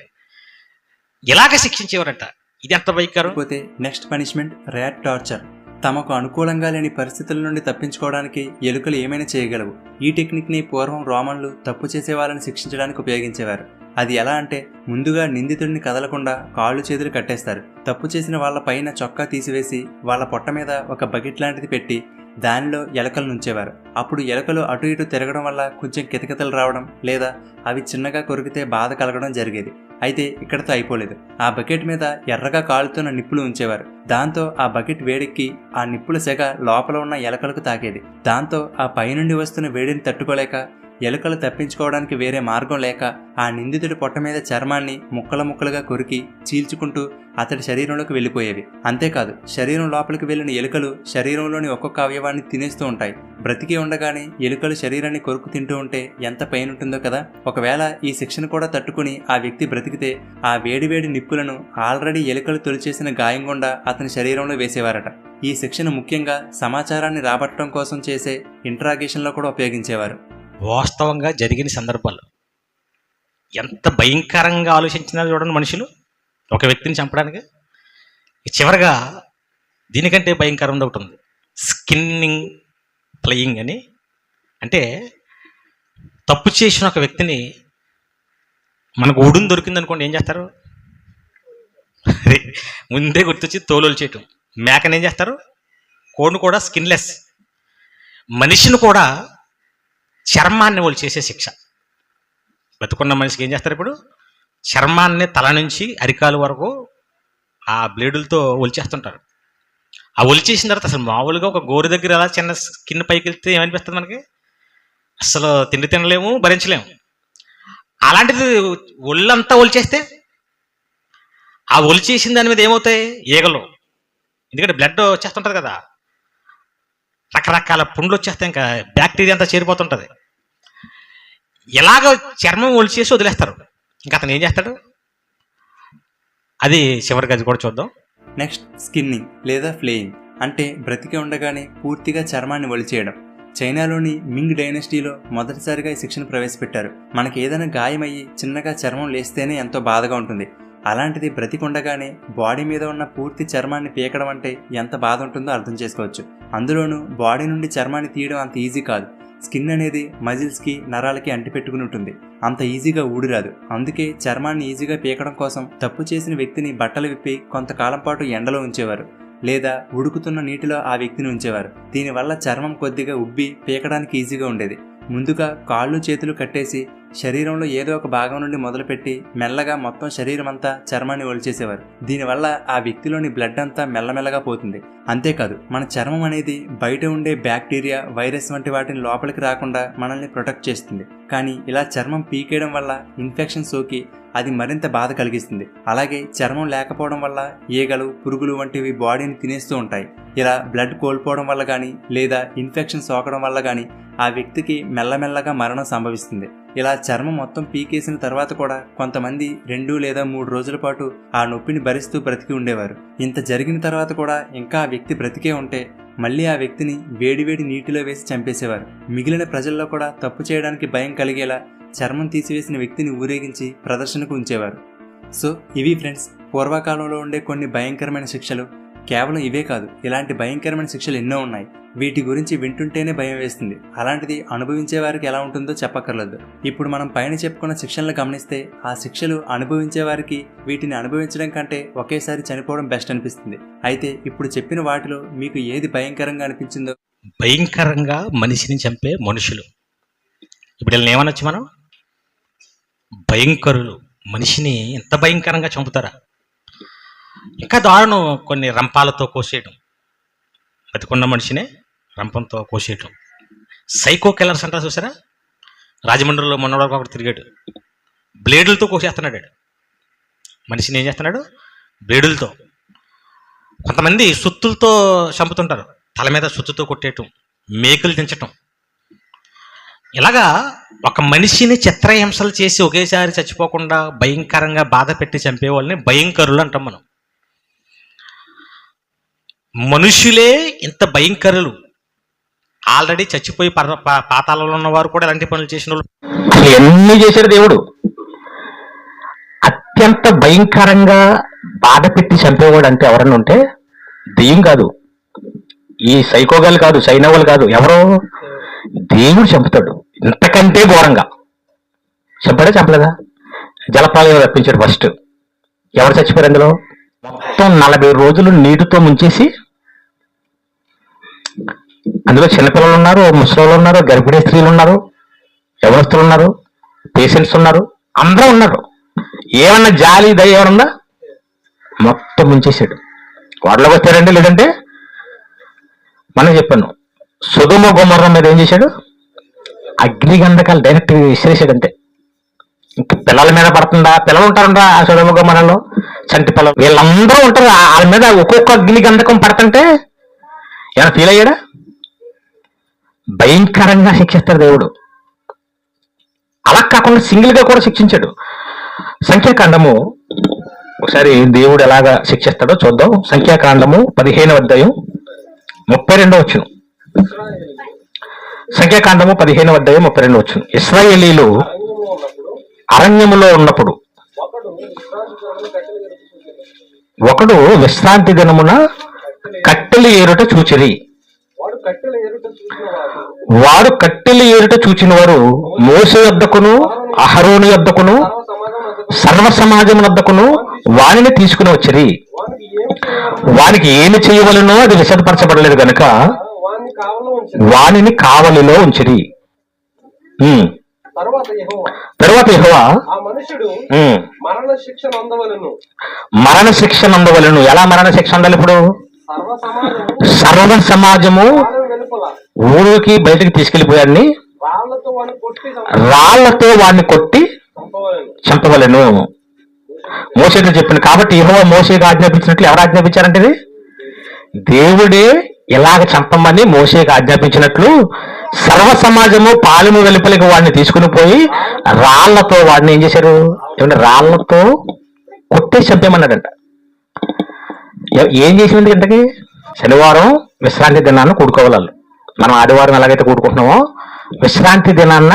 ఇలాగ శిక్షించేవారంట. ఇది ఎంత భయంకరం. పోతే నెక్స్ట్ పనిష్మెంట్ ర్యాట్ టార్చర్. తమకు అనుకూలంగా లేని పరిస్థితుల నుండి తప్పించుకోవడానికి ఎలుకలు ఏమైనా చేయగలవు. ఈ టెక్నిక్ని పూర్వం రోమన్లు తప్పు చేసే వాళ్ళని శిక్షించడానికి ఉపయోగించేవారు. అది ఎలా అంటే ముందుగా నిందితుడిని కదలకుండా కాళ్ళు చేతులు కట్టేస్తారు. తప్పు చేసిన వాళ్ళ పైన చొక్కా తీసివేసి వాళ్ళ పొట్ట మీద ఒక బకెట్ లాంటిది పెట్టి దానిలో ఎలకలు నుంచేవారు. అప్పుడు ఎలకలు అటు ఇటు తిరగడం వల్ల కొంచెం కితకితలు రావడం లేదా అవి చిన్నగా కొరికితే బాధ కలగడం జరిగేది. అయితే ఇక్కడతో అయిపోలేదు. ఆ బకెట్ మీద ఎర్రగా కాలుతున్న నిప్పులు ఉంచేవారు. దాంతో ఆ బకెట్ వేడెక్కి ఆ నిప్పుల సెగ లోపల ఉన్న ఎలకలకు తాకేది. దాంతో ఆ పైనుండి వస్తున్న వేడిని తట్టుకోలేక ఎలుకలు తప్పించుకోవడానికి వేరే మార్గం లేక ఆ నిందితుడి పొట్ట మీద చర్మాన్ని ముక్కలు ముక్కలుగా కొరికి చీల్చుకుంటూ అతడి శరీరంలోకి వెళ్ళిపోయేవి. అంతేకాదు, శరీరం లోపలికి వెళ్ళిన ఎలుకలు శరీరంలోని ఒక్కొక్క అవయవాన్ని తినేస్తూ ఉంటాయి. బ్రతికి ఉండగానే ఎలుకలు శరీరాన్ని కొరుకు తింటూ ఉంటే ఎంత పెయిన్ ఉంటుందో కదా. ఒకవేళ ఈ శిక్షను కూడా తట్టుకుని ఆ వ్యక్తి బ్రతికితే ఆ వేడివేడి నిప్పులను ఆల్రెడీ ఎలుకలు తొలిచేసిన గాయం గుండా అతని శరీరంలో వేసేవారట. ఈ శిక్షను ముఖ్యంగా సమాచారాన్ని రాబట్టడం కోసం చేసే ఇంట్రాగేషన్లో కూడా ఉపయోగించేవారు. వాస్తవంగా జరిగిన సందర్భాలు ఎంత భయంకరంగా ఆలోచించినా చూడండి మనుషులు ఒక వ్యక్తిని చంపడానికి. చివరిగా దీనికంటే భయంకరం ఒకటి ఉంది, స్కిన్నింగ్ ఫ్లయింగ్ అని. అంటే తప్పు చేసిన ఒక వ్యక్తిని మనకు ఉడును దొరికింది అనుకోండి, ఏం చేస్తారు? ముందే గుర్తొచ్చి తోలు చేయటం. మేకని ఏం చేస్తారు? కోడిని కూడా స్కిన్లెస్. మనిషిని కూడా చర్మాన్ని వాళ్ళు చేసే శిక్ష. బతుకున్న మనిషికి ఏం చేస్తారు? ఇప్పుడు చర్మాన్ని తల నుంచి అరికాలు వరకు ఆ బ్లేడులతో ఒలిచేస్తుంటారు. ఆ ఒలిచేసిన తర్వాత అసలు మామూలుగా ఒక గోరు దగ్గర అలా చిన్న స్కిన్ పైకి వెళ్తే ఏమనిపిస్తుంది మనకి? అసలు తిండి తినలేము, భరించలేము. అలాంటిది ఒళ్ళంతా ఒలిచేస్తే ఆ ఒలిచేసిన దాని మీద ఏమవుతాయి? ఈగలు. ఎందుకంటే బ్లడ్ వచ్చేస్తుంటుంది కదా, రకరకాల పుండ్లు వచ్చేస్తాయి, ఇంకా బ్యాక్టీరియా అంతా చేరిపోతుంటుంది. ఇలాగ చర్మం ఒలిచేసి వదిలేస్తారు. ఇంకా అతను ఏం చేస్తాడు, అది చివరికి అది కూడా చూద్దాం. నెక్స్ట్ స్కిన్నింగ్ లేదా ఫ్లేయింగ్ అంటే బ్రతికి ఉండగానే పూర్తిగా చర్మాన్ని ఒలిచేయడం. చైనాలోని మింగ్ డైనస్టీలో మొదటిసారిగా ఈ శిక్షను ప్రవేశపెట్టారు. మనకి ఏదైనా గాయమయ్యి చిన్నగా చర్మం లేస్తేనే ఎంతో బాధగా ఉంటుంది. అలాంటిది బ్రతికుండగానే బాడీ మీద ఉన్న పూర్తి చర్మాన్ని పీకడం అంటే ఎంత బాధ ఉంటుందో అర్థం చేసుకోవచ్చు. అందులోనూ బాడీ నుండి చర్మాన్ని తీయడం అంత ఈజీ కాదు. స్కిన్ అనేది మజిల్స్కి నరాలకి అంటిపెట్టుకుని ఉంటుంది. అంత ఈజీగా ఊడిరాదు. అందుకే చర్మాన్ని ఈజీగా పీకడం కోసం తప్పు చేసిన వ్యక్తిని బట్టలు విప్పి కొంతకాలం పాటు ఎండలో ఉంచేవారు, లేదా ఉడుకుతున్న నీటిలో ఆ వ్యక్తిని ఉంచేవారు. దీనివల్ల చర్మం కొద్దిగా ఉబ్బి పీకడానికి ఈజీగా ఉండేది. ముందుగా కాళ్ళు చేతులు కట్టేసి శరీరంలో ఏదో ఒక భాగం నుండి మొదలుపెట్టి మెల్లగా మొత్తం శరీరం అంతా చర్మాన్ని ఒలిచేసేవారు. దీనివల్ల ఆ వ్యక్తిలోని బ్లడ్ అంతా మెల్లమెల్లగా పోతుంది. అంతేకాదు, మన చర్మం అనేది బయట ఉండే బ్యాక్టీరియా, వైరస్ వంటి వాటిని లోపలికి రాకుండా మనల్ని ప్రొటెక్ట్ చేస్తుంది. కానీ ఇలా చర్మం పీకేయడం వల్ల ఇన్ఫెక్షన్ సోకి అది మరింత బాధ కలిగిస్తుంది. అలాగే చర్మం లేకపోవడం వల్ల ఈగలు, పురుగులు వంటివి బాడీని తినేస్తూ ఉంటాయి. ఇలా బ్లడ్ కోల్పోవడం వల్ల కానీ లేదా ఇన్ఫెక్షన్ సోకడం వల్ల కానీ ఆ వ్యక్తికి మెల్లమెల్లగా మరణం సంభవిస్తుంది. ఇలా చర్మం మొత్తం పీకేసిన తర్వాత కూడా కొంతమంది 2 లేదా 3 రోజుల పాటు ఆ నొప్పిని భరిస్తూ బ్రతికి ఉండేవారు. ఇంత జరిగిన తర్వాత కూడా ఇంకా ఆ వ్యక్తి బ్రతికే ఉంటే మళ్ళీ ఆ వ్యక్తిని వేడివేడి నీటిలో వేసి చంపేసేవారు. మిగిలిన ప్రజల్లో కూడా తప్పు చేయడానికి భయం కలిగేలా చర్మం తీసివేసిన వ్యక్తిని ఊరేగించి ప్రదర్శనకు ఉంచేవారు. సో ఇవి ఫ్రెండ్స్, పూర్వకాలంలో ఉండే కొన్ని భయంకరమైన శిక్షలు. కేవలం ఇవే కాదు, ఇలాంటి భయంకరమైన శిక్షలు ఎన్నో ఉన్నాయి. వీటి గురించి వింటుంటేనే భయం వేస్తుంది. అలాంటిది అనుభవించే వారికి ఎలా ఉంటుందో చెప్పక్కర్లేదు. ఇప్పుడు మనం పైన చెప్పుకున్న శిక్షలను గమనిస్తే ఆ శిక్షలు అనుభవించే వారికి వీటిని అనుభవించడం కంటే ఒకేసారి చనిపోవడం బెస్ట్ అనిపిస్తుంది. అయితే ఇప్పుడు చెప్పిన వాటిలో మీకు ఏది భయంకరంగా అనిపించిందో? భయంకరంగా మనిషిని చంపే మనుషులు. ఇప్పుడు వీళ్ళని ఏమనొచ్చు మనం? భయంకరులు. మనిషిని ఎంత భయంకరంగా చంపుతారా? ఇంకా దారుణం, కొన్ని రంపాలతో కోసేయటం. బతికున్న మనిషినే రంపంతో కోసేయటం. సైకో కిల్లర్స్ అంటారు చూసారా? రాజమండ్రిలో మొన్నవరకు ఒకటి తిరిగాడు, బ్లేడులతో కోసేస్తున్నాడు. మనిషిని ఏం చేస్తున్నాడు? బ్లేడులతో. కొంతమంది సుత్తులతో చంపుతుంటారు, తల మీద సుత్తుతో కొట్టేయటం, మేకులు దించటం. ఇలాగా ఒక మనిషిని చిత్రహింసలు చేసి ఒకేసారి చచ్చిపోకుండా భయంకరంగా బాధ పెట్టి చంపే వాళ్ళని భయంకరులు అంటాం మనం. మనుషులే ఇంత భయంకరులు. ఆల్రెడీ చచ్చిపోయి పాతాళంలో ఉన్నవారు కూడా ఇలాంటి పనులు చేసిన వాళ్ళు. ఎన్ని చేశాడు దేవుడు. అత్యంత భయంకరంగా బాధ పెట్టి చంపేవాడు అంటే ఎవరన్నా ఉంటే దెయ్యం కాదు, ఈ సైకోగాలు కాదు, సైనవాళ్ళు కాదు, ఎవరో దేవుడు చంపుతాడు. ఇంతకంటే ఘోరంగా చంపాడా చంపలేదా? జలపాలయం రప్పించాడు ఫస్ట్. ఎవరు చచ్చిపోయారు అందులో? మొత్తం 40 రోజులు నీటితో ముంచేసి, అందులో చిన్నపిల్లలు ఉన్నారు, ముసలోళ్ళు ఉన్నారు, గర్భిణీ స్త్రీలు ఉన్నారు, యవనస్తులు ఉన్నారు, పేషెంట్స్ ఉన్నారు, అందరూ ఉన్నారు. ఏమన్నా జాలి దయ ఏమన్నా? మొత్తం ముంచేసాడు. వాటిలోకి వస్తారండి. లేదంటే మనం చెప్పాను, సొదొమ గొమొర్రా మీద ఏం చేశాడు? అగ్నిగంధకాలు డైరెక్ట్ విసిరేసాడంతే. ఇంక పిల్లల మీద పడుతుందా? పిల్లలు ఉంటారంట ఆ సొదొమ గొమొర్రాలో, చంటి పిల్లలు, వీళ్ళందరూ ఉంటారు. వాళ్ళ మీద ఒక్కొక్క అగ్నిగంధకం పడుతుంటే ఏమైనా ఫీల్ అయ్యాడా? భయంకరంగా శిక్షిస్తాడు దేవుడు. అలా కాకుండా సింగిల్ గా కూడా శిక్షించాడు. సంఖ్యాకాండము ఒకసారి దేవుడు ఎలాగా శిక్షిస్తాడో చూద్దాం. సంఖ్యాకాండము 15వ అధ్యాయం 32వ వచనం. సంఖ్యాకాండము 15వ అధ్యాయం 32వ వచనం. ఇశ్రాయేలీలు అరణ్యములో ఉన్నప్పుడు ఒకడు విశ్రాంతి దినమున కట్టెలు ఏరుట చూచిరి. వాడు కట్టెలు ఏరుట చూచిన వారు మోసే యొద్దకును అహరోను యొద్దకును సర్వ సమాజం వద్దకును వానిని తీసుకుని వచ్చిరి. వానికి ఏమి చేయవలనో అది విశదపరచబడలేదు గనుక వానిని కావలిలో ఉంచిరి. తరువాత యెహోవా మరణ శిక్ష నందవలను. ఎలా మరణ శిక్ష అందాలి? ఇప్పుడు సర్వ సమాజము ఊరికి బయటకు తీసుకెళ్లిపోయాడని రాళ్లతో వాడిని కొట్టి చంపవలను. మోసేతో చెప్పింది. కాబట్టి యెహోవా మోసేకి ఆజ్ఞాపించినట్లు ఎవరు ఆజ్ఞాపించారంటే దేవుడే ఇలాగ చంపమని మోసేకి ఆజ్ఞాపించినట్లు సర్వ సమాజము పాలెము వెలుపలికి వాడిని తీసుకుని పోయి రాళ్లతో వాడిని ఏం చేశారు? ఏమంటే రాళ్లతో కొట్టేసి చంపేమన్నాడంట. ఏం చేసింది ఇంతకి? శనివారం విశ్రాంతి దినాన్ని కూడుకోవాలి వాళ్ళు. మనం ఆదివారం ఎలాగైతే కూడుకుంటున్నామో విశ్రాంతి దినాన్న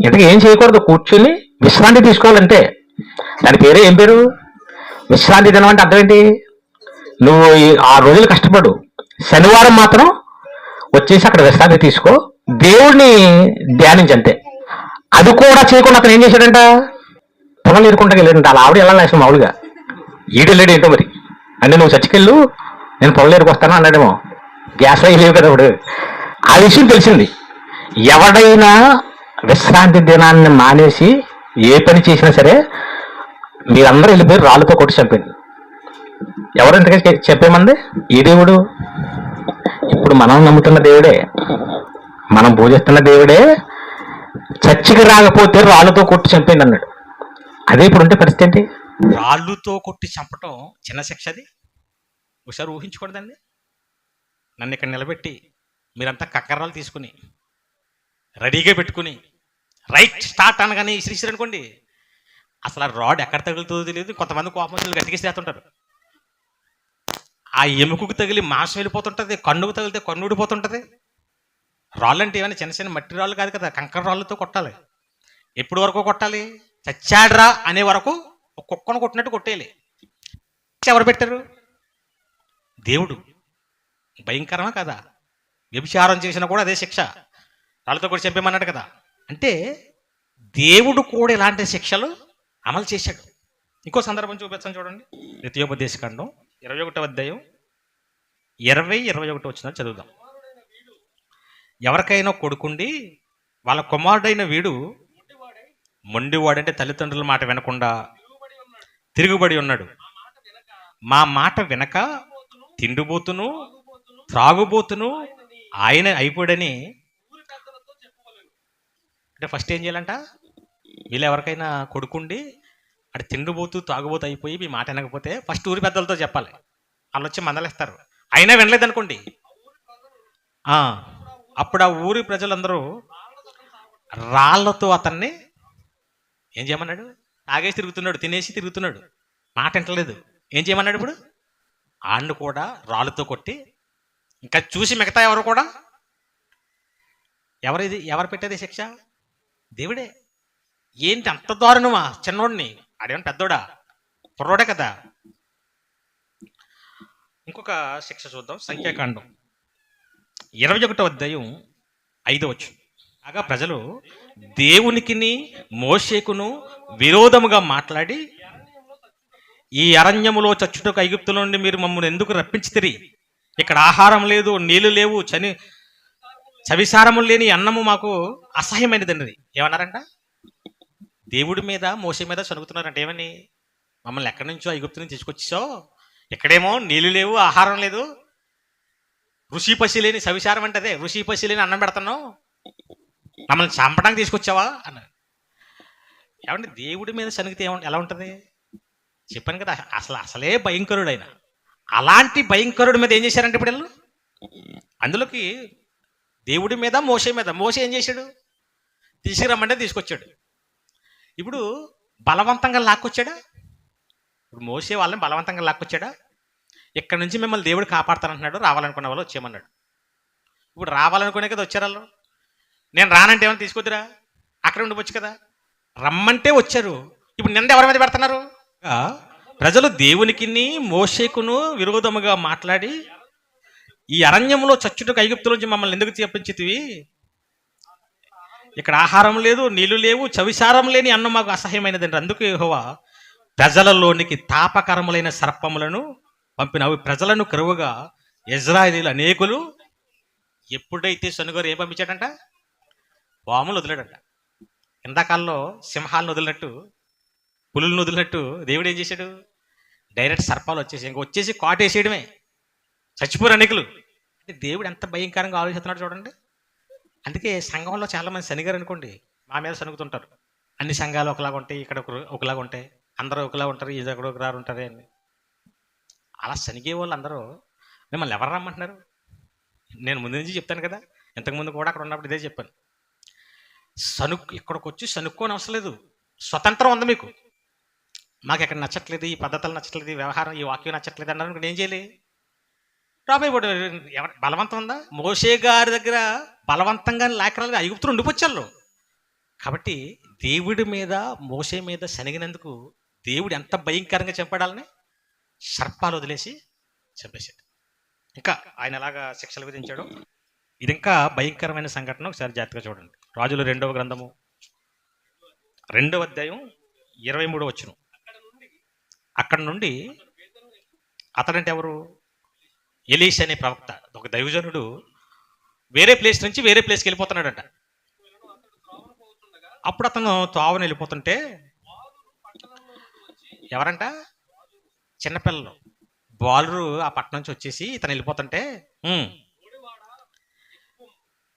ఇంతకీ ఏం చేయకూడదు, కూర్చుని విశ్రాంతి తీసుకోవాలంటే. దాని పేరే ఏం పేరు? విశ్రాంతి దినం. అంటే అర్థం ఏంటి? నువ్వు ఈ 6 రోజులు కష్టపడు, శనివారం మాత్రం వచ్చేసి అక్కడ విశ్రాంతి తీసుకో, దేవుడిని ధ్యానించంతే. అది కూడా చేయకుండా అతను ఏం చేశాడంట? పొలం ఎదుర్కొంటాకి వెళ్ళాడంట. అలా ఆవిడ ఎలా లేసిన మామూలుగా ఈడు వెళ్ళాడు ఏంటో మరి. అంటే నువ్వు చచ్చికెళ్ళు, నేను పొలం ఎదుర్కొస్తాను అన్నాడేమో. గ్యాస్ అయి లేవు కదా ఇప్పుడు. ఆ విషయం తెలిసింది. ఎవడైనా విశ్రాంతి దినాన్ని మానేసి ఏ పని చేసినా సరే మీరందరూ వెళ్ళిపోయి రాళ్ళతో కొట్టి చంపండి. ఎవరు ఇంతకీ చెప్పేమంది? ఈ దేవుడు. ఇప్పుడు మనం నమ్ముతున్న దేవుడే, మనం పూజిస్తున్న దేవుడే చర్చికి రాకపోతే రాళ్ళతో కొట్టి చంపండి అన్నాడు. అదే ఇప్పుడు ఉంటే పరిస్థితి ఏంటి? రాళ్ళుతో కొట్టి చంపటం చిన్న శిక్ష అది. ఒకసారి ఊహించకూడదండి. నన్ను ఇక్కడ నిలబెట్టి మీరంతా కక్కర్రాలు తీసుకుని రెడీగా పెట్టుకుని రైట్ స్టార్ట్ అనగానే ఇసిరిసిరు అనుకోండి, అసలు ఆ రాడ్ ఎక్కడ తగులుతుందో తెలియదు. కొంతమంది కోపం గట్టిగా చేస్తుంటారు. ఆ ఎముకకు తగిలి మాంసం వెళ్ళిపోతుంటుంది, కన్నుకు తగిలితే కన్ను ఊడిపోతుంటుంది. రాళ్ళు అంటే ఏమైనా చిన్న చిన్న మట్టి రాళ్ళు కాదు కదా, కంకర రాళ్ళతో కొట్టాలి. ఎప్పుడు వరకు కొట్టాలి? చచ్చాడ్రా అనే వరకు కుక్కను కొట్టినట్టు కొట్టేయాలి. ఎవరు పెట్టారు? దేవుడు. భయంకరమా కదా? వ్యభిచారం చేసినా కూడా అదే శిక్ష, రాళ్ళతో కూడా చంపేమన్నాడు కదా. అంటే దేవుడు కూడా ఇలాంటి శిక్షలు అమలు చేశాడు. ఇంకో సందర్భం చూపించాను చూడండి. ద్వితీయోపదేశకాండం 21వ అధ్యాయం 20-21 వచ్చిన చదువుదాం. ఎవరికైనా కొడుకుండి వాళ్ళ కుమారుడైన వీడు మొండివాడంటే తల్లిదండ్రుల మాట వినకుండా తిరుగుబడి ఉన్నాడు, మా మాట వినక తిండిపోతును త్రాగుబోతును ఆయన అయిపోయాడని. అంటే ఫస్ట్ ఏం చేయాలంట? వీళ్ళు ఎవరికైనా కొడుకుండి అటు తిండిపోతూ తాగుబోతూ అయిపోయి మీ మాట వినకపోతే ఫస్ట్ ఊరి పెద్దలతో చెప్పాలి. వాళ్ళు వచ్చి మందలేస్తారు. అయినా వినలేదనుకోండి, అప్పుడు ఆ ఊరి ప్రజలందరూ రాళ్లతో అతన్ని ఏం చేయమన్నాడు? తాగేసి తిరుగుతున్నాడు, తినేసి తిరుగుతున్నాడు, మాట వింటలేదు. ఏం చేయమన్నాడు? ఇప్పుడు ఆళ్ళు కూడా రాళ్ళతో కొట్టి, ఇంకా చూసి మిగతా ఎవరు కూడా, ఎవరు పెట్టేది శిక్ష? దేవుడే. ఏంటి అంత దారుణమా? చిన్నోడిని ఆడేమన్నా పెద్దోడా? కుర్రోడే కదా. ఇంకొక శిక్ష చూద్దాం. సంఖ్యాకాండం 21వ అధ్యాయం 5వ వచనం. కాగా ప్రజలు దేవునికిని మోషేకును విరోధముగా మాట్లాడి, ఈ అరణ్యములో చచ్చుటకు ఐగుప్తుల నుండి మీరు మమ్మల్ని ఎందుకు రప్పించితిరి? ఇక్కడ ఆహారం లేదు, నీళ్లు లేవు, చవిసారము లేని అన్నము మాకు అసహ్యమైనదండి. ఏమన్నారంట? దేవుడి మీద మోషే మీద సనుగుతున్నారంట. ఏమని? మమ్మల్ని ఎక్కడి నుంచో ఐగుప్తు నుంచి తీసుకొచ్చావు, ఇక్కడేమో నీళ్ళు లేవు, ఆహారం లేదు, రుచి పసి లేని సవిసారం అంటే అదే, రుచి పసి లేని అన్నం పెడతాను, మమ్మల్ని చంపడానికి తీసుకొచ్చావా అన్నారు. ఏమంటే దేవుడి మీద సనిగితే ఎలా ఉంటుంది? చెప్పాను కదా, అసలే భయంకరుడు ఆయన. అలాంటి భయంకరుడి మీద ఏం చేశారంటే ఇప్పుడు వీళ్ళు, అందులోకి దేవుడి మీద మోషే ఏం చేశాడు? తీసుకురమ్మంటే తీసుకొచ్చాడు. ఇప్పుడు బలవంతంగా లాక్కొచ్చాడా? ఇప్పుడు మోసే వాళ్ళని బలవంతంగా లాక్కొచ్చాడా? ఇక్కడ నుంచి మిమ్మల్ని దేవుడు కాపాడుతానంటున్నాడు, రావాలనుకున్న వాళ్ళు వచ్చేయమన్నాడు. ఇప్పుడు రావాలనుకునే కదా వచ్చారు వాళ్ళు. నేను రానంటే ఏమైనా తీసుకొద్దురా, అక్కడ ఉండిపోవచ్చు కదా. రమ్మంటే వచ్చారు. ఇప్పుడు నింద ఎవరి మీద పెడుతున్నారు? ప్రజలు దేవునికిని మోషేకును విరోధముగా మాట్లాడి, ఈ అరణ్యంలో చచ్చుటకు ఐగుప్తు నుంచి మమ్మల్ని ఎందుకు తెప్పించితివి? ఇక్కడ ఆహారం లేదు, నీళ్లు లేవు, చవిసారం లేని అన్నం మాకు అసహ్యమైనదండి. అందుకు యెహోవా ప్రజలలోనికి తాపకరములైన సర్పములను పంపిన, అవి ప్రజలను కరువుగా ఇజ్రాయేలీయులు అనేకులు. ఎప్పుడైతే శనుగారు ఏం పంపించాడంట? పాములు వదిలాడంట. ఇందాకాల్లో సింహాలను వదిలినట్టు, పులులను వదిలినట్టు దేవుడు ఏం చేశాడు? డైరెక్ట్ సర్పాలు వచ్చేసి కాటేసేయడమే, చచ్చిపోరు అనేకులు. అంటే దేవుడు ఎంత భయంకరంగా ఆలోచిస్తున్నాడు చూడండి. అందుకే సంఘంలో చాలామంది శనిగారు అనుకోండి, మా మీద శనుగుతుంటారు. అన్ని సంఘాలు ఒకలాగా ఉంటాయి, ఇక్కడ ఒకలాగా ఉంటాయి, అందరూ ఒకలా ఉంటారు, ఇది ఎక్కడో ఒకరారు ఉంటారు అని. అలా శనిగే వాళ్ళు అందరూ మిమ్మల్ని ఎవరు రమ్మంటున్నారు? నేను ముందు నుంచి చెప్తాను కదా, ఇంతకుముందు కూడా అక్కడ ఉన్నప్పుడు ఇదే చెప్పాను. ఇక్కడికి వచ్చి సనుక్కోని అవసరం లేదు, స్వతంత్రం ఉంది మీకు. మాకు ఎక్కడ నచ్చట్లేదు, ఈ పద్ధతులు నచ్చట్లేదు, ఈ వ్యవహారం, ఈ వాక్యం నచ్చట్లేదు అన్నారు, ఏం చేయాలి? రాబోయే ఎవరు బలవంతం ఉందా? మోషే గారి దగ్గర బలవంతంగా లేఖనాలుగా ఐగుప్తులు ఉండిపోచ్చారు. కాబట్టి దేవుడి మీద మోషే మీద శనిగినందుకు దేవుడు ఎంత భయంకరంగా చంపడాలని సర్పాలు వదిలేసి చంపేశాడు. ఇంకా ఆయన ఎలాగా శిక్షలు విధించాడు, ఇది ఇంకా భయంకరమైన సంఘటన. ఒకసారి జాగ్రత్తగా చూడండి. రాజుల 2వ గ్రంథము 2వ అధ్యాయం 23వ వచనం. అక్కడ నుండి అతడంటే ఎవరు? ఎలీషా అనే ప్రవక్త, ఒక దైవజనుడు వేరే ప్లేస్ నుంచి వేరే ప్లేస్కి వెళ్ళిపోతున్నాడంట. అప్పుడు అతను తావును వెళ్ళిపోతుంటే ఎవరంట? చిన్నపిల్లలు బాలురు ఆ పట్టణం నుంచి వచ్చేసి ఇతను వెళ్ళిపోతుంటే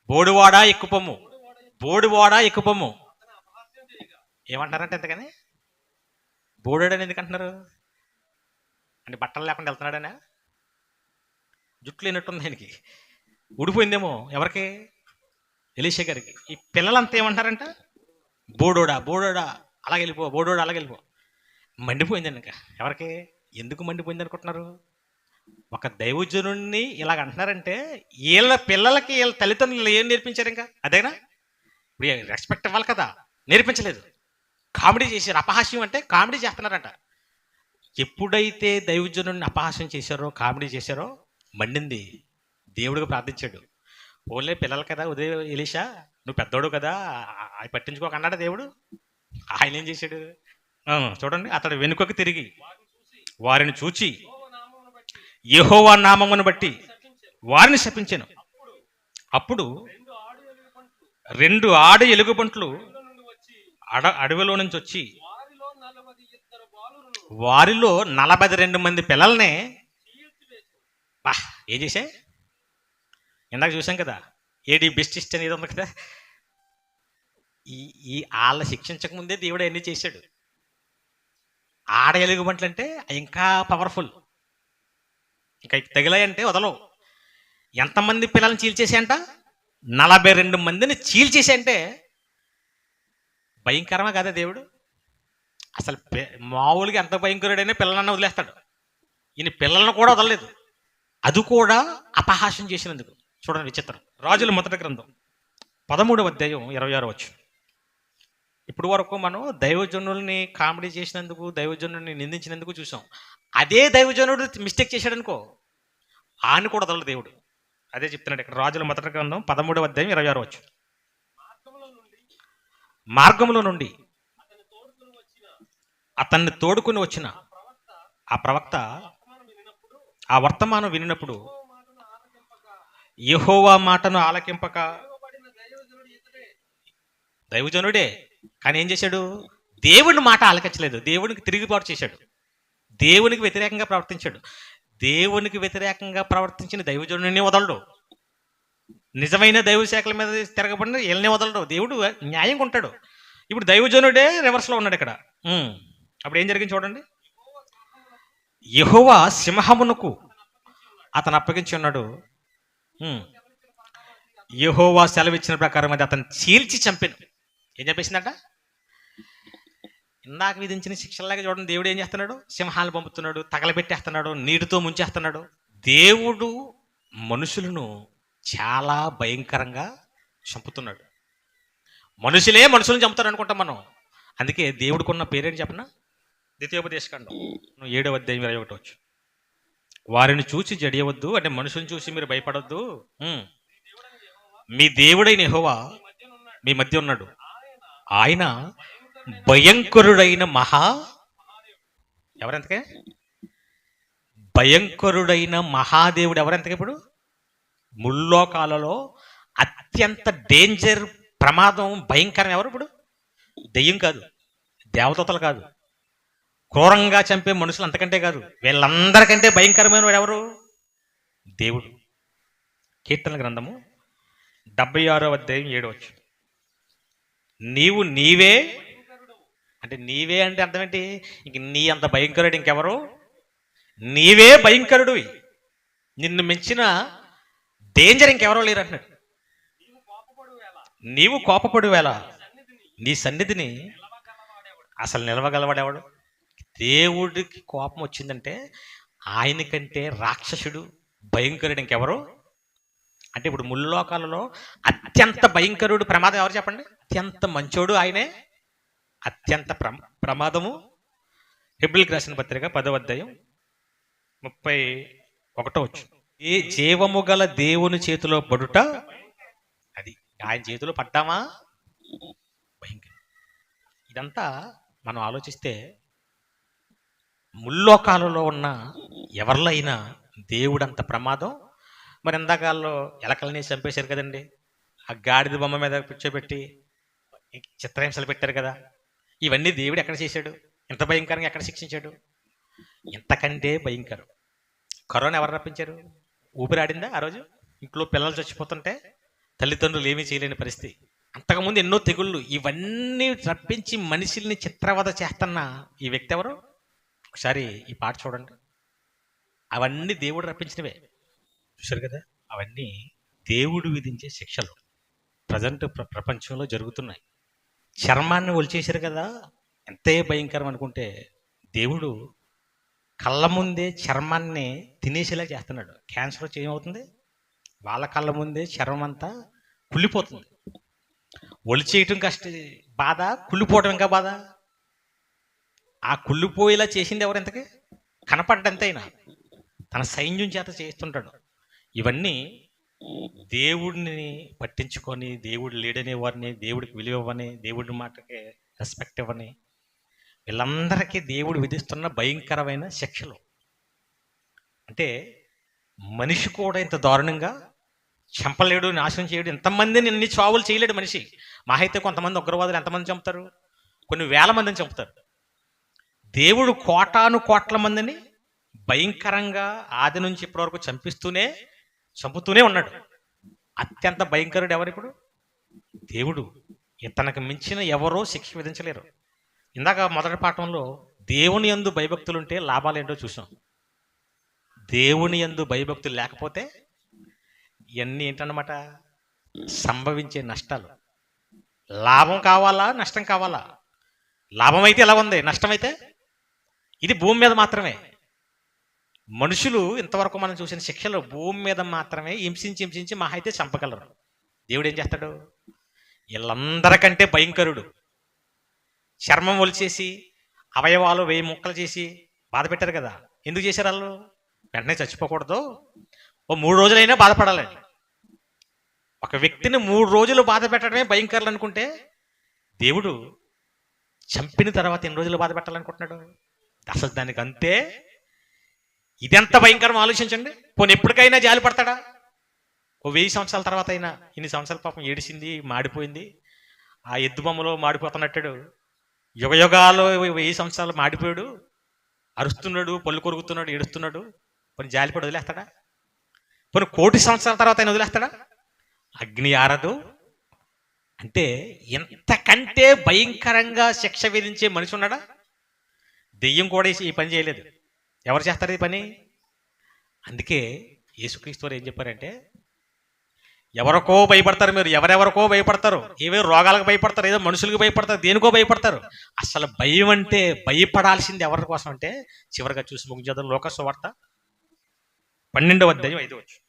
బోడివాడా ఎక్కుపొమ్ము, బోడివాడా ఎక్కుపొమ్ము ఏమంటారంటే ఎంతకని బోడాడని ఎందుకు అంటున్నారు అంటే బట్టలు లేకుండా వెళ్తున్నాడనే? జుట్లు లేనట్టుంది ఆయనకి, ఊడిపోయిందేమో. ఎవరికి? ఎలీషా గారికి. ఈ పిల్లలంతా ఏమంటారంట? బోడోడా బోడోడా అలాగే వెళ్ళిపో, బోడోడా అలాగే వెళ్ళిపో. మండిపోయిందండి. ఇంకా ఎవరికి? ఎందుకు మండిపోయింది అనుకుంటున్నారు? ఒక దైవజనుడిని ఇలాగ అంటున్నారంటే వీళ్ళ పిల్లలకి వీళ్ళ తల్లిదండ్రులు ఏం నేర్పించారు? ఇంకా అదేనా? ఇప్పుడు రెస్పెక్ట్ ఇవ్వాలి కదా, నేర్పించలేదు. కామెడీ చేశారు. అపహాస్యం అంటే కామెడీ చేస్తున్నారంట. ఎప్పుడైతే దైవజనుడిని అపహాస్యం చేశారో, కామెడీ చేశారో మండింది. దేవుడికి ప్రార్థించాడు. ఓన్లే పిల్లలు కదా, ఉదయం ఎలీషా నువ్వు పెద్దోడు కదా, అవి పట్టించుకోక అన్నాడు దేవుడు. ఆయన ఏం చేశాడు చూడండి. అతడు వెనుకకు తిరిగి వారిని చూచి యెహోవా నామమును బట్టి వారిని శపించాను. అప్పుడు 2 ఆడ ఎలుగుబంట్లు అడవిలో నుంచి వచ్చి వారిలో 42 మంది పిల్లల్ని ఏం చేసే? ఇందాక చూసాం కదా, ఏడి బెస్టిస్ట్ అనేది ఉంది కదా. ఈ వాళ్ళ శిక్షించక ముందే దేవుడు అన్నీ చేశాడు. ఆడ ఎలుగుబంట్లు అంటే ఇంకా పవర్ఫుల్, ఇంకా తగిలాయంటే వదలవు. ఎంతమంది పిల్లల్ని చీల్చేసాయంట? 42 మందిని చీల్చేసాయంటే భయంకరమా కదా దేవుడు? అసలు మామూలుగా ఎంత భయంకరుడైనా పిల్లలన్నా వదిలేస్తాడు. ఈయన పిల్లలను కూడా వదలలేదు, అది కూడా అపహాస్యం చేసినందుకు. చూడండి విచిత్రం. రాజుల మొదటి గ్రంథం 13వ అధ్యాయం 26వ వచనం. ఇప్పుడు వరకు మనం దైవజనుల్ని కామెడీ చేసినందుకు, దైవజనుల్ని నిందించినందుకు చూసాం. అదే దైవజనుడు మిస్టేక్ చేశాడు అనుకో, ఆయన కూడా వదలడు దేవుడు. అదే చెప్తున్నాడు ఇక్కడ రాజుల మొదటి గ్రంథం 13వ అధ్యాయం 26వ వచనం. మార్గంలో నుండి అతన్ని తోడుకుని వచ్చిన ఆ ప్రవక్త ఆ వర్తమానం వినినప్పుడు యెహోవా మాటను ఆలకింపక, దైవజనుడే కానీ ఏం చేశాడు? దేవుని మాట ఆలకించలేదు, దేవునికి తిరుగుబాటు చేశాడు, దేవునికి వ్యతిరేకంగా ప్రవర్తించాడు. దేవునికి వ్యతిరేకంగా ప్రవర్తించిన దైవజనుడిని వదలడు. నిజమైన దైవ శాఖల మీద తిరగబడిన వీళ్ళని వదలడు. దేవుడు న్యాయంగా ఉంటాడు. ఇప్పుడు దైవజనుడే రివర్స్లో ఉన్నాడు ఇక్కడ. అప్పుడు ఏం జరిగింది చూడండి. యెహోవా సింహమునకు అతను అప్పగించి ఉన్నాడు. యెహోవా సెలవిచ్చిన ప్రకారం అది అతను చీల్చి చంపాను. ఏం చెప్పేసిందట? ఇందాక విధించిన శిక్షలాగా చూడండి. దేవుడు ఏం చేస్తున్నాడు? సింహాలు పంపుతున్నాడు, తగలబెట్టేస్తున్నాడు, నీటితో ముంచేస్తున్నాడు. దేవుడు మనుషులను చాలా భయంకరంగా చంపుతున్నాడు. మనుషులే మనుషులను చంపుతారు అనుకుంటాం మనం. అందుకే దేవుడికున్న పేరేంటి చెప్పనా? ద్వితీయోపదేశకాండం 7వ అధ్యాయం 21వ వచనం. వారిని చూసి జడియవద్దు, అంటే మనుషులను చూసి మీరు భయపడొద్దు. మీ దేవుడైన యెహోవా మీ మధ్య ఉన్నాడు. ఆయన భయంకరుడైన ఎవరెంతకే? భయంకరుడైన మహాదేవుడు ఎవరెంతకే? ఇప్పుడు ముల్లోకాలలో అత్యంత డేంజర్, ప్రమాదం, భయంకరం ఎవరు? ఇప్పుడు దెయ్యం కాదు, దేవదూతలు కాదు, క్రూరంగా చంపే మనుషులు అంతకంటే కాదు, వీళ్ళందరికంటే భయంకరమైన వాడు ఎవరు? దేవుడు. కీర్తన గ్రంథము 76వ అధ్యాయం 7వ వచనం. నీవు నీవే అంటే, నీవే అంటే అర్థం ఏంటి? ఇంక నీ అంత భయంకరుడు ఇంకెవరు? నీవే భయంకరుడివి, నిన్ను మించిన డేంజర్ ఇంకెవరో లేరు అంటున్నాడు. నీవు కోపపడు వేళ నీ సన్నిధిని అసలు నిలవగలవాడేవాడు? దేవుడికి కోపం వచ్చిందంటే ఆయనకంటే రాక్షసుడు భయంకరుడు ఇంకెవరు? అంటే ఇప్పుడు ముల్లోకాలలో అత్యంత భయంకరుడు ప్రమాదం ఎవరు చెప్పండి? అత్యంత మంచోడు ఆయనే. అత్యంత ప్రమాదము హెబ్రీయులకు రాసిన పత్రిక 10వ అధ్యాయం 31 ఏ జీవము గల దేవుని చేతిలో పడుట, అది ఆయన చేతిలో పడ్డామా భయంకరం. ఇదంతా మనం ఆలోచిస్తే ముల్లోకాలలో ఉన్న ఎవరిలో అయినా దేవుడంత ప్రమాదం. మరి ఇందాకాల్లో ఎలకల్ని చంపేశారు కదండి, ఆ గాడిద బొమ్మ మీద కూర్చోబెట్టి చిత్రహింసలు పెట్టారు కదా, ఇవన్నీ దేవుడు ఎక్కడ చేశాడు? ఎంత భయంకరంగా ఎక్కడ శిక్షించాడు? ఇంతకంటే భయంకరం కరోనా ఎవరు రప్పించారు? ఊపిరాడిందా ఆ రోజు? ఇంట్లో పిల్లలు చచ్చిపోతుంటే తల్లిదండ్రులు ఏమీ చేయలేని పరిస్థితి. అంతకుముందు ఎన్నో తెగుళ్ళు, ఇవన్నీ రప్పించి మనుషుల్ని చిత్రవద చేస్తున్న ఈ వ్యక్తి ఎవరు? ఒకసారి ఈ పాట చూడండి. అవన్నీ దేవుడు రప్పించినవే. చూశారు కదా, అవన్నీ దేవుడు విధించే శిక్షలు ప్రజెంట్ ప్రపంచంలో జరుగుతున్నాయి. చర్మాన్ని ఒలిచేశారు కదా, ఎంతే భయంకరం అనుకుంటే దేవుడు కళ్ళ ముందే చర్మాన్ని తినేసేలా చేస్తున్నాడు. క్యాన్సర్ వచ్చి ఏమవుతుంది? వాళ్ళ కళ్ళ ముందే చర్మం అంతా కుళ్ళిపోతుంది. ఒలిచేయటం బాధ, కుళ్ళిపోవటం ఇంకా బాధ. ఆ కుళ్ళిపోయేలా చేసింది ఎవరు? ఎంతకి కనపడ్డంతైనా తన సైన్యం చేత చేస్తుంటాడు. ఇవన్నీ దేవుడిని పట్టించుకొని, దేవుడు లేడనే వారిని, దేవుడికి విలువ ఇవ్వని, దేవుడి మాటకి రెస్పెక్ట్ ఇవ్వని వీళ్ళందరికీ దేవుడు విధిస్తున్న భయంకరమైన శిక్షలు. అంటే మనిషి కూడా ఇంత దారుణంగా చంపలేడు, నాశనం చేయడు. ఎంతమందిని ఎన్ని చావులు చేయలేడు మనిషి. మా అయితే కొంతమంది ఉగ్రవాదులు ఎంతమంది చంపుతారు? కొన్ని వేల మందిని చంపుతారు. దేవుడు కోటాను కోట్ల మందిని భయంకరంగా ఆది నుంచి ఇప్పటివరకు చంపుతూనే ఉన్నాడు. అత్యంత భయంకరుడు ఎవరు ఇప్పుడు? దేవుడు. ఇతనికి మించిన ఎవరో శిక్ష విధించలేరు. ఇందాక మొదటి పాఠంలో దేవుని యందు భయభక్తులుంటే లాభాలు ఏంటో చూసాం. దేవుని యందు భయభక్తులు లేకపోతే ఇవన్నీ ఏంటన్నమాట? సంభవించే నష్టాలు. లాభం కావాలా, నష్టం కావాలా? లాభం అయితే ఎలా ఉంది, నష్టం అయితే ఇది భూమి మీద మాత్రమే. మనుషులు ఇంతవరకు మనం చూసిన శిక్షలు భూమి మీద మాత్రమే హింసించి మహా అయితే చంపగలరు. దేవుడు ఏం చేస్తాడు? వీళ్ళందరికంటే భయంకరుడు. చర్మం ఒలిచేసి అవయవాలు 1000 ముక్కలు చేసి బాధ పెట్టారు కదా. ఎందుకు చేశారు వాళ్ళు? వెంటనే చచ్చిపోకూడదు, ఓ 3 రోజులైనా బాధపడాలని. ఒక వ్యక్తిని 3 రోజులు బాధ పెట్టడమే భయంకరులు అనుకుంటే, దేవుడు చంపిన తర్వాత ఎన్ని రోజులు బాధ పెట్టాలనుకుంటున్నాడు? అసలు దానికి అంతే. ఇదెంత భయంకరం ఆలోచించండి. పోనీ ఎప్పటికైనా జాలి పడతాడా? ఓ 1000 సంవత్సరాల తర్వాత అయినా. ఇన్ని సంవత్సరాల పాపం ఏడిసింది, మాడిపోయింది. ఆ ఎద్దు బొమ్మలో మాడిపోతున్నట్టాడు. యుగయుగాలు 1000 సంవత్సరాలు మాడిపోయాడు, అరుస్తున్నాడు, పళ్ళు కొరుకుతున్నాడు, ఏడుస్తున్నాడు. పోనీ జాలిపడి వదిలేస్తాడా? పోనీ 1,000,000 సంవత్సరాల తర్వాత ఆయన వదిలేస్తాడా? అగ్ని ఆరదు. అంటే ఎంతకంటే భయంకరంగా శిక్ష విధించే మనిషి ఉన్నాడా? దెయ్యం కూడా ఈ పని చేయలేదు. ఎవరు చేస్తారు ఈ పని? అందుకే యేసుక్రీస్తు వారు ఏం చెప్పారంటే, ఎవరికో భయపడతారు మీరు, ఎవరెవరికో భయపడతారు, ఏవో రోగాలకు భయపడతారు, ఏదో మనుషులకు భయపడతారు, దేనికో భయపడతారు. అసలు భయం అంటే భయపడాల్సింది ఎవరి కోసం అంటే, చివరిగా చూసి ముగించేద్దాం. లోక సువార్త 12వ అధ్యాయం 5వ వచనం.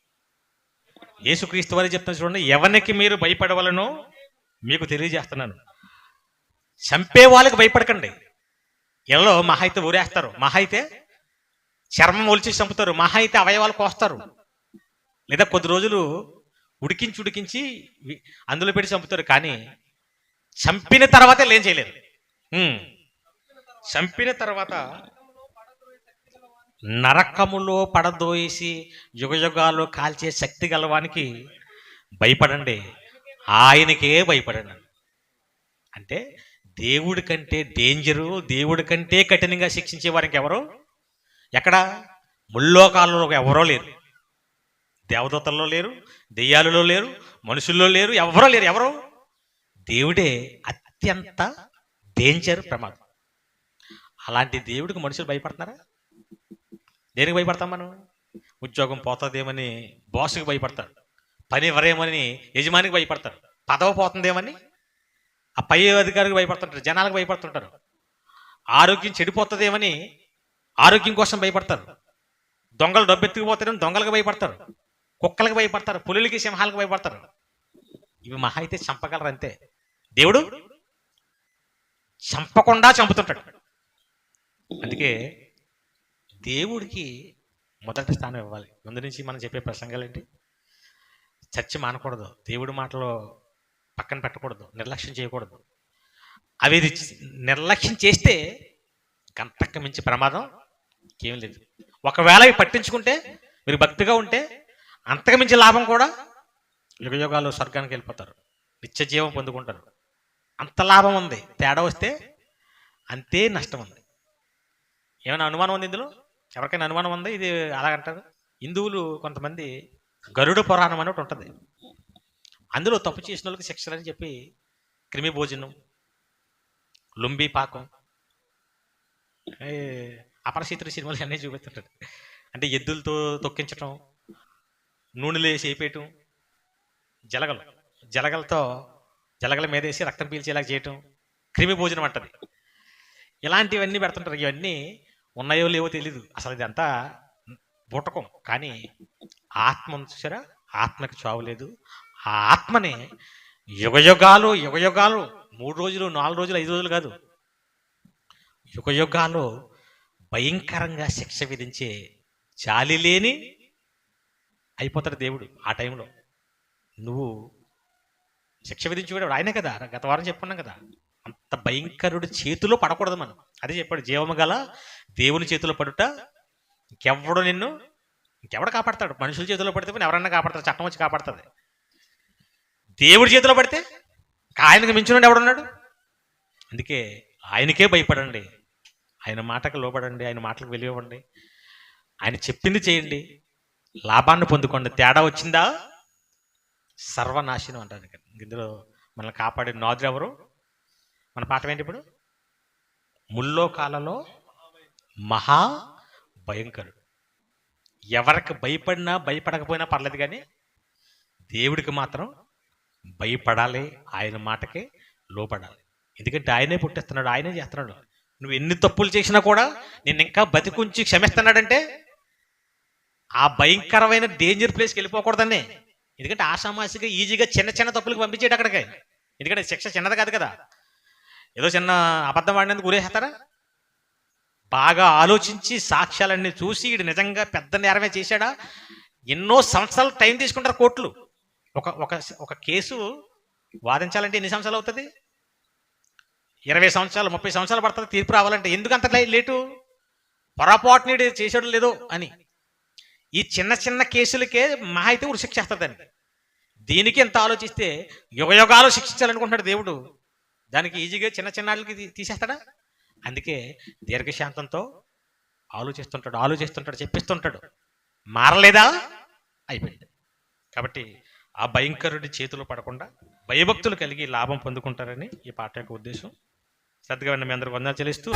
యేసుక్రీస్తు వారు చెప్తున్నారు చూడండి, ఎవరికి మీరు భయపడవలనో మీకు తెలియజేస్తున్నాను. చంపే వాళ్ళకి భయపడకండి. ఇళ్ళలో మహా అయితే ఊరేస్తారు, మహా అయితే చర్మం ఒలిచి చంపుతారు, మహా అయితే అవయవాలు కోస్తారు, లేదా కొద్ది రోజులు ఉడికించి అందులో పెట్టి చంపుతారు. కానీ చంపిన తర్వాతే లేం చేయలేరు. చంపిన తర్వాత నరకములో పడదోసి యుగయుగాలు కాల్చే శక్తి గలవానికి భయపడండి, ఆయనకే భయపడండి. అంటే దేవుడి కంటే డేంజరు, దేవుడి కంటే కఠినంగా శిక్షించే వారికి ఎవరు? ఎక్కడ? ముల్లోకాలలో ఎవరో లేరు. దేవదూతల్లో లేరు, దెయ్యాలలో లేరు, మనుషుల్లో లేరు, ఎవరో లేరు. ఎవరు? దేవుడే అత్యంత డేంజర్, ప్రమాదం. అలాంటి దేవుడికి మనుషులు భయపడుతున్నారా? దేనికి భయపడతాం మనం? ఉద్యోగం పోతుందేమని బాసుకి భయపడతారు, పని ఎవరేమని యజమానికి భయపడతారు, పదవి పోతుందేమని ఆ పై అధికారికి భయపడుతుంటారు, జనాలకు భయపడుతుంటారు. ఆరోగ్యం చెడిపోతుందేమని ఆరోగ్యం కోసం భయపడతారు. దొంగలు డబ్బెత్తుకుపోతారని దొంగలకు భయపడతారు, కుక్కలకు భయపడతారు, పులులకి సింహాలకు భయపడతారు. ఇవి మహా అయితే చంపగలరు అంతే. దేవుడు చంపకుండా చంపుతుంటాడు. అందుకే దేవుడికి మొదటి స్థానం ఇవ్వాలి. ముందు నుంచి మనం చెప్పే ప్రసంగాలు ఏంటి? చర్చ మానకూడదు, దేవుడి మాటలు పక్కన పెట్టకూడదు, నిర్లక్ష్యం చేయకూడదు. అవి నిర్లక్ష్యం చేస్తే గంటకు మించి ప్రమాదం ఏం లేదు. ఒకవేళ ఇవి పట్టించుకుంటే, మీరు భక్తిగా ఉంటే అంతకు మించి లాభం కూడా, యుగయుగాలు స్వర్గానికి వెళ్ళిపోతారు, నిత్య జీవం పొందుకుంటారు. అంత లాభం ఉంది. తేడా వస్తే అంతే నష్టం ఉంది. ఏమైనా అనుమానం ఉంది ఇందులో? ఎవరికైనా అనుమానం ఉంది ఇది అలాగంటారు? హిందువులు కొంతమంది గరుడ పురాణం అని ఒకటి ఉంటుంది. అందులో తప్పు చేసిన వాళ్ళకి శిక్షలని చెప్పి క్రిమి భోజనం, లుంబి పాకం, అపరశీతుడి సినిమాలు అన్నీ చూపిస్తుంటాడు. అంటే ఎద్దులతో తొక్కించటం, నూనెలు వేసి వేపేయటం, జలగల మీద వేసి రక్తం పీల్చేలాగా చేయటం క్రిమి భోజనం అంటది. ఇలాంటివన్నీ పెడుతుంటారు. ఇవన్నీ ఉన్నాయో లేవో తెలీదు, అసలు ఇదంతా బూటకం. కానీ ఆత్మ చూసారా, ఆత్మకి చావు లేదు. ఆ ఆత్మని యుగయుగాలు 3 రోజులు 4 రోజులు 5 రోజులు కాదు, యుగయుగాలు భయంకరంగా శిక్ష విధించే జాలి లేని అయిపోతాడు దేవుడు. ఆ టైంలో నువ్వు శిక్ష విధించేవాడు ఆయనే కదా. గత వారం చెప్పుకున్నాం కదా, అంత భయంకరుడి చేతిలో పడకూడదు మనం. అదే చెప్పాడు, జీవము గల దేవుని చేతిలో పడుట ఇంకెవడు కాపాడతాడు? మనుషుల చేతిలో పడితే ఎవరన్నా కాపాడతారు, చట్టం వచ్చి కాపాడుతుంది. దేవుడి చేతిలో పడితే ఆయనకు మించిన ఎవడున్నాడు? అందుకే ఆయనకే భయపడండి, ఆయన మాటకు లోబడండి, ఆయన మాటలకు విలువండి, ఆయన చెప్పింది చేయండి, లాభాన్ని పొందుకోండి. తేడా వచ్చిందా సర్వనాశనం అంటారు. ఇందులో మనల్ని కాపాడే నాదుడు ఎవరు? మన పాఠం ఏంటి ఇప్పుడు? ముల్లోకాలలో మహా భయంకరుడు. ఎవరికి భయపడినా భయపడకపోయినా పర్లేదు, కానీ దేవుడికి మాత్రం భయపడాలి, ఆయన మాటకే లోపడాలి. ఎందుకంటే ఆయనే పుట్టిస్తున్నాడు, ఆయనే చేస్తున్నాడు. నువ్వు ఎన్ని తప్పులు చేసినా కూడా నిన్ను ఇంకా బతికుంచి క్షమిస్తున్నాడంటే ఆ భయంకరమైన డేంజర్ ప్లేస్కి వెళ్ళిపోకూడదనే. ఎందుకంటే ఆషామాసిగా ఈజీగా చిన్న తప్పులకు పంపించేట అక్కడికి. ఎందుకంటే శిక్ష చిన్నది కాదు కదా, ఏదో చిన్న అబద్ధం ఆడినందుకు ఊరేస్తారా? బాగా ఆలోచించి సాక్ష్యాలన్నీ చూసి ఇది నిజంగా పెద్ద నేరమే చేశాడా, ఎన్నో సంవత్సరాలు టైం తీసుకుంటారు కోర్టులు. ఒక కేసు వాదించాలంటే ఎన్ని సంవత్సరాలు అవుతుంది? 20 సంవత్సరాలు 30 సంవత్సరాలు పడుతుంది తీర్పు రావాలంటే. ఎందుకు అంత లేటు? పొరపాటు నీడు చేసాడు లేదో అని. ఈ చిన్న కేసులకే మహా అయితే ఉరిశిక్ష చేస్తుందని. దీనికి ఎంత ఆలోచిస్తే యుగయుగాలు శిక్షించాలనుకుంటున్నాడు దేవుడు. దానికి ఈజీగా చిన్న వాళ్ళకి తీసేస్తాడా? అందుకే దీర్ఘశాంతంతో ఆలోచిస్తుంటాడు, చెప్పిస్తుంటాడు. మారలేదా? అయిపోయింది. కాబట్టి ఆ భయంకరుడి చేతిలో పడకుండా భయభక్తులు కలిగి లాభం పొందుకుంటారని ఈ పాట యొక్క ఉద్దేశం. శ్రద్ధగా మీ అందరూ వందనాలు చెల్లిస్తూ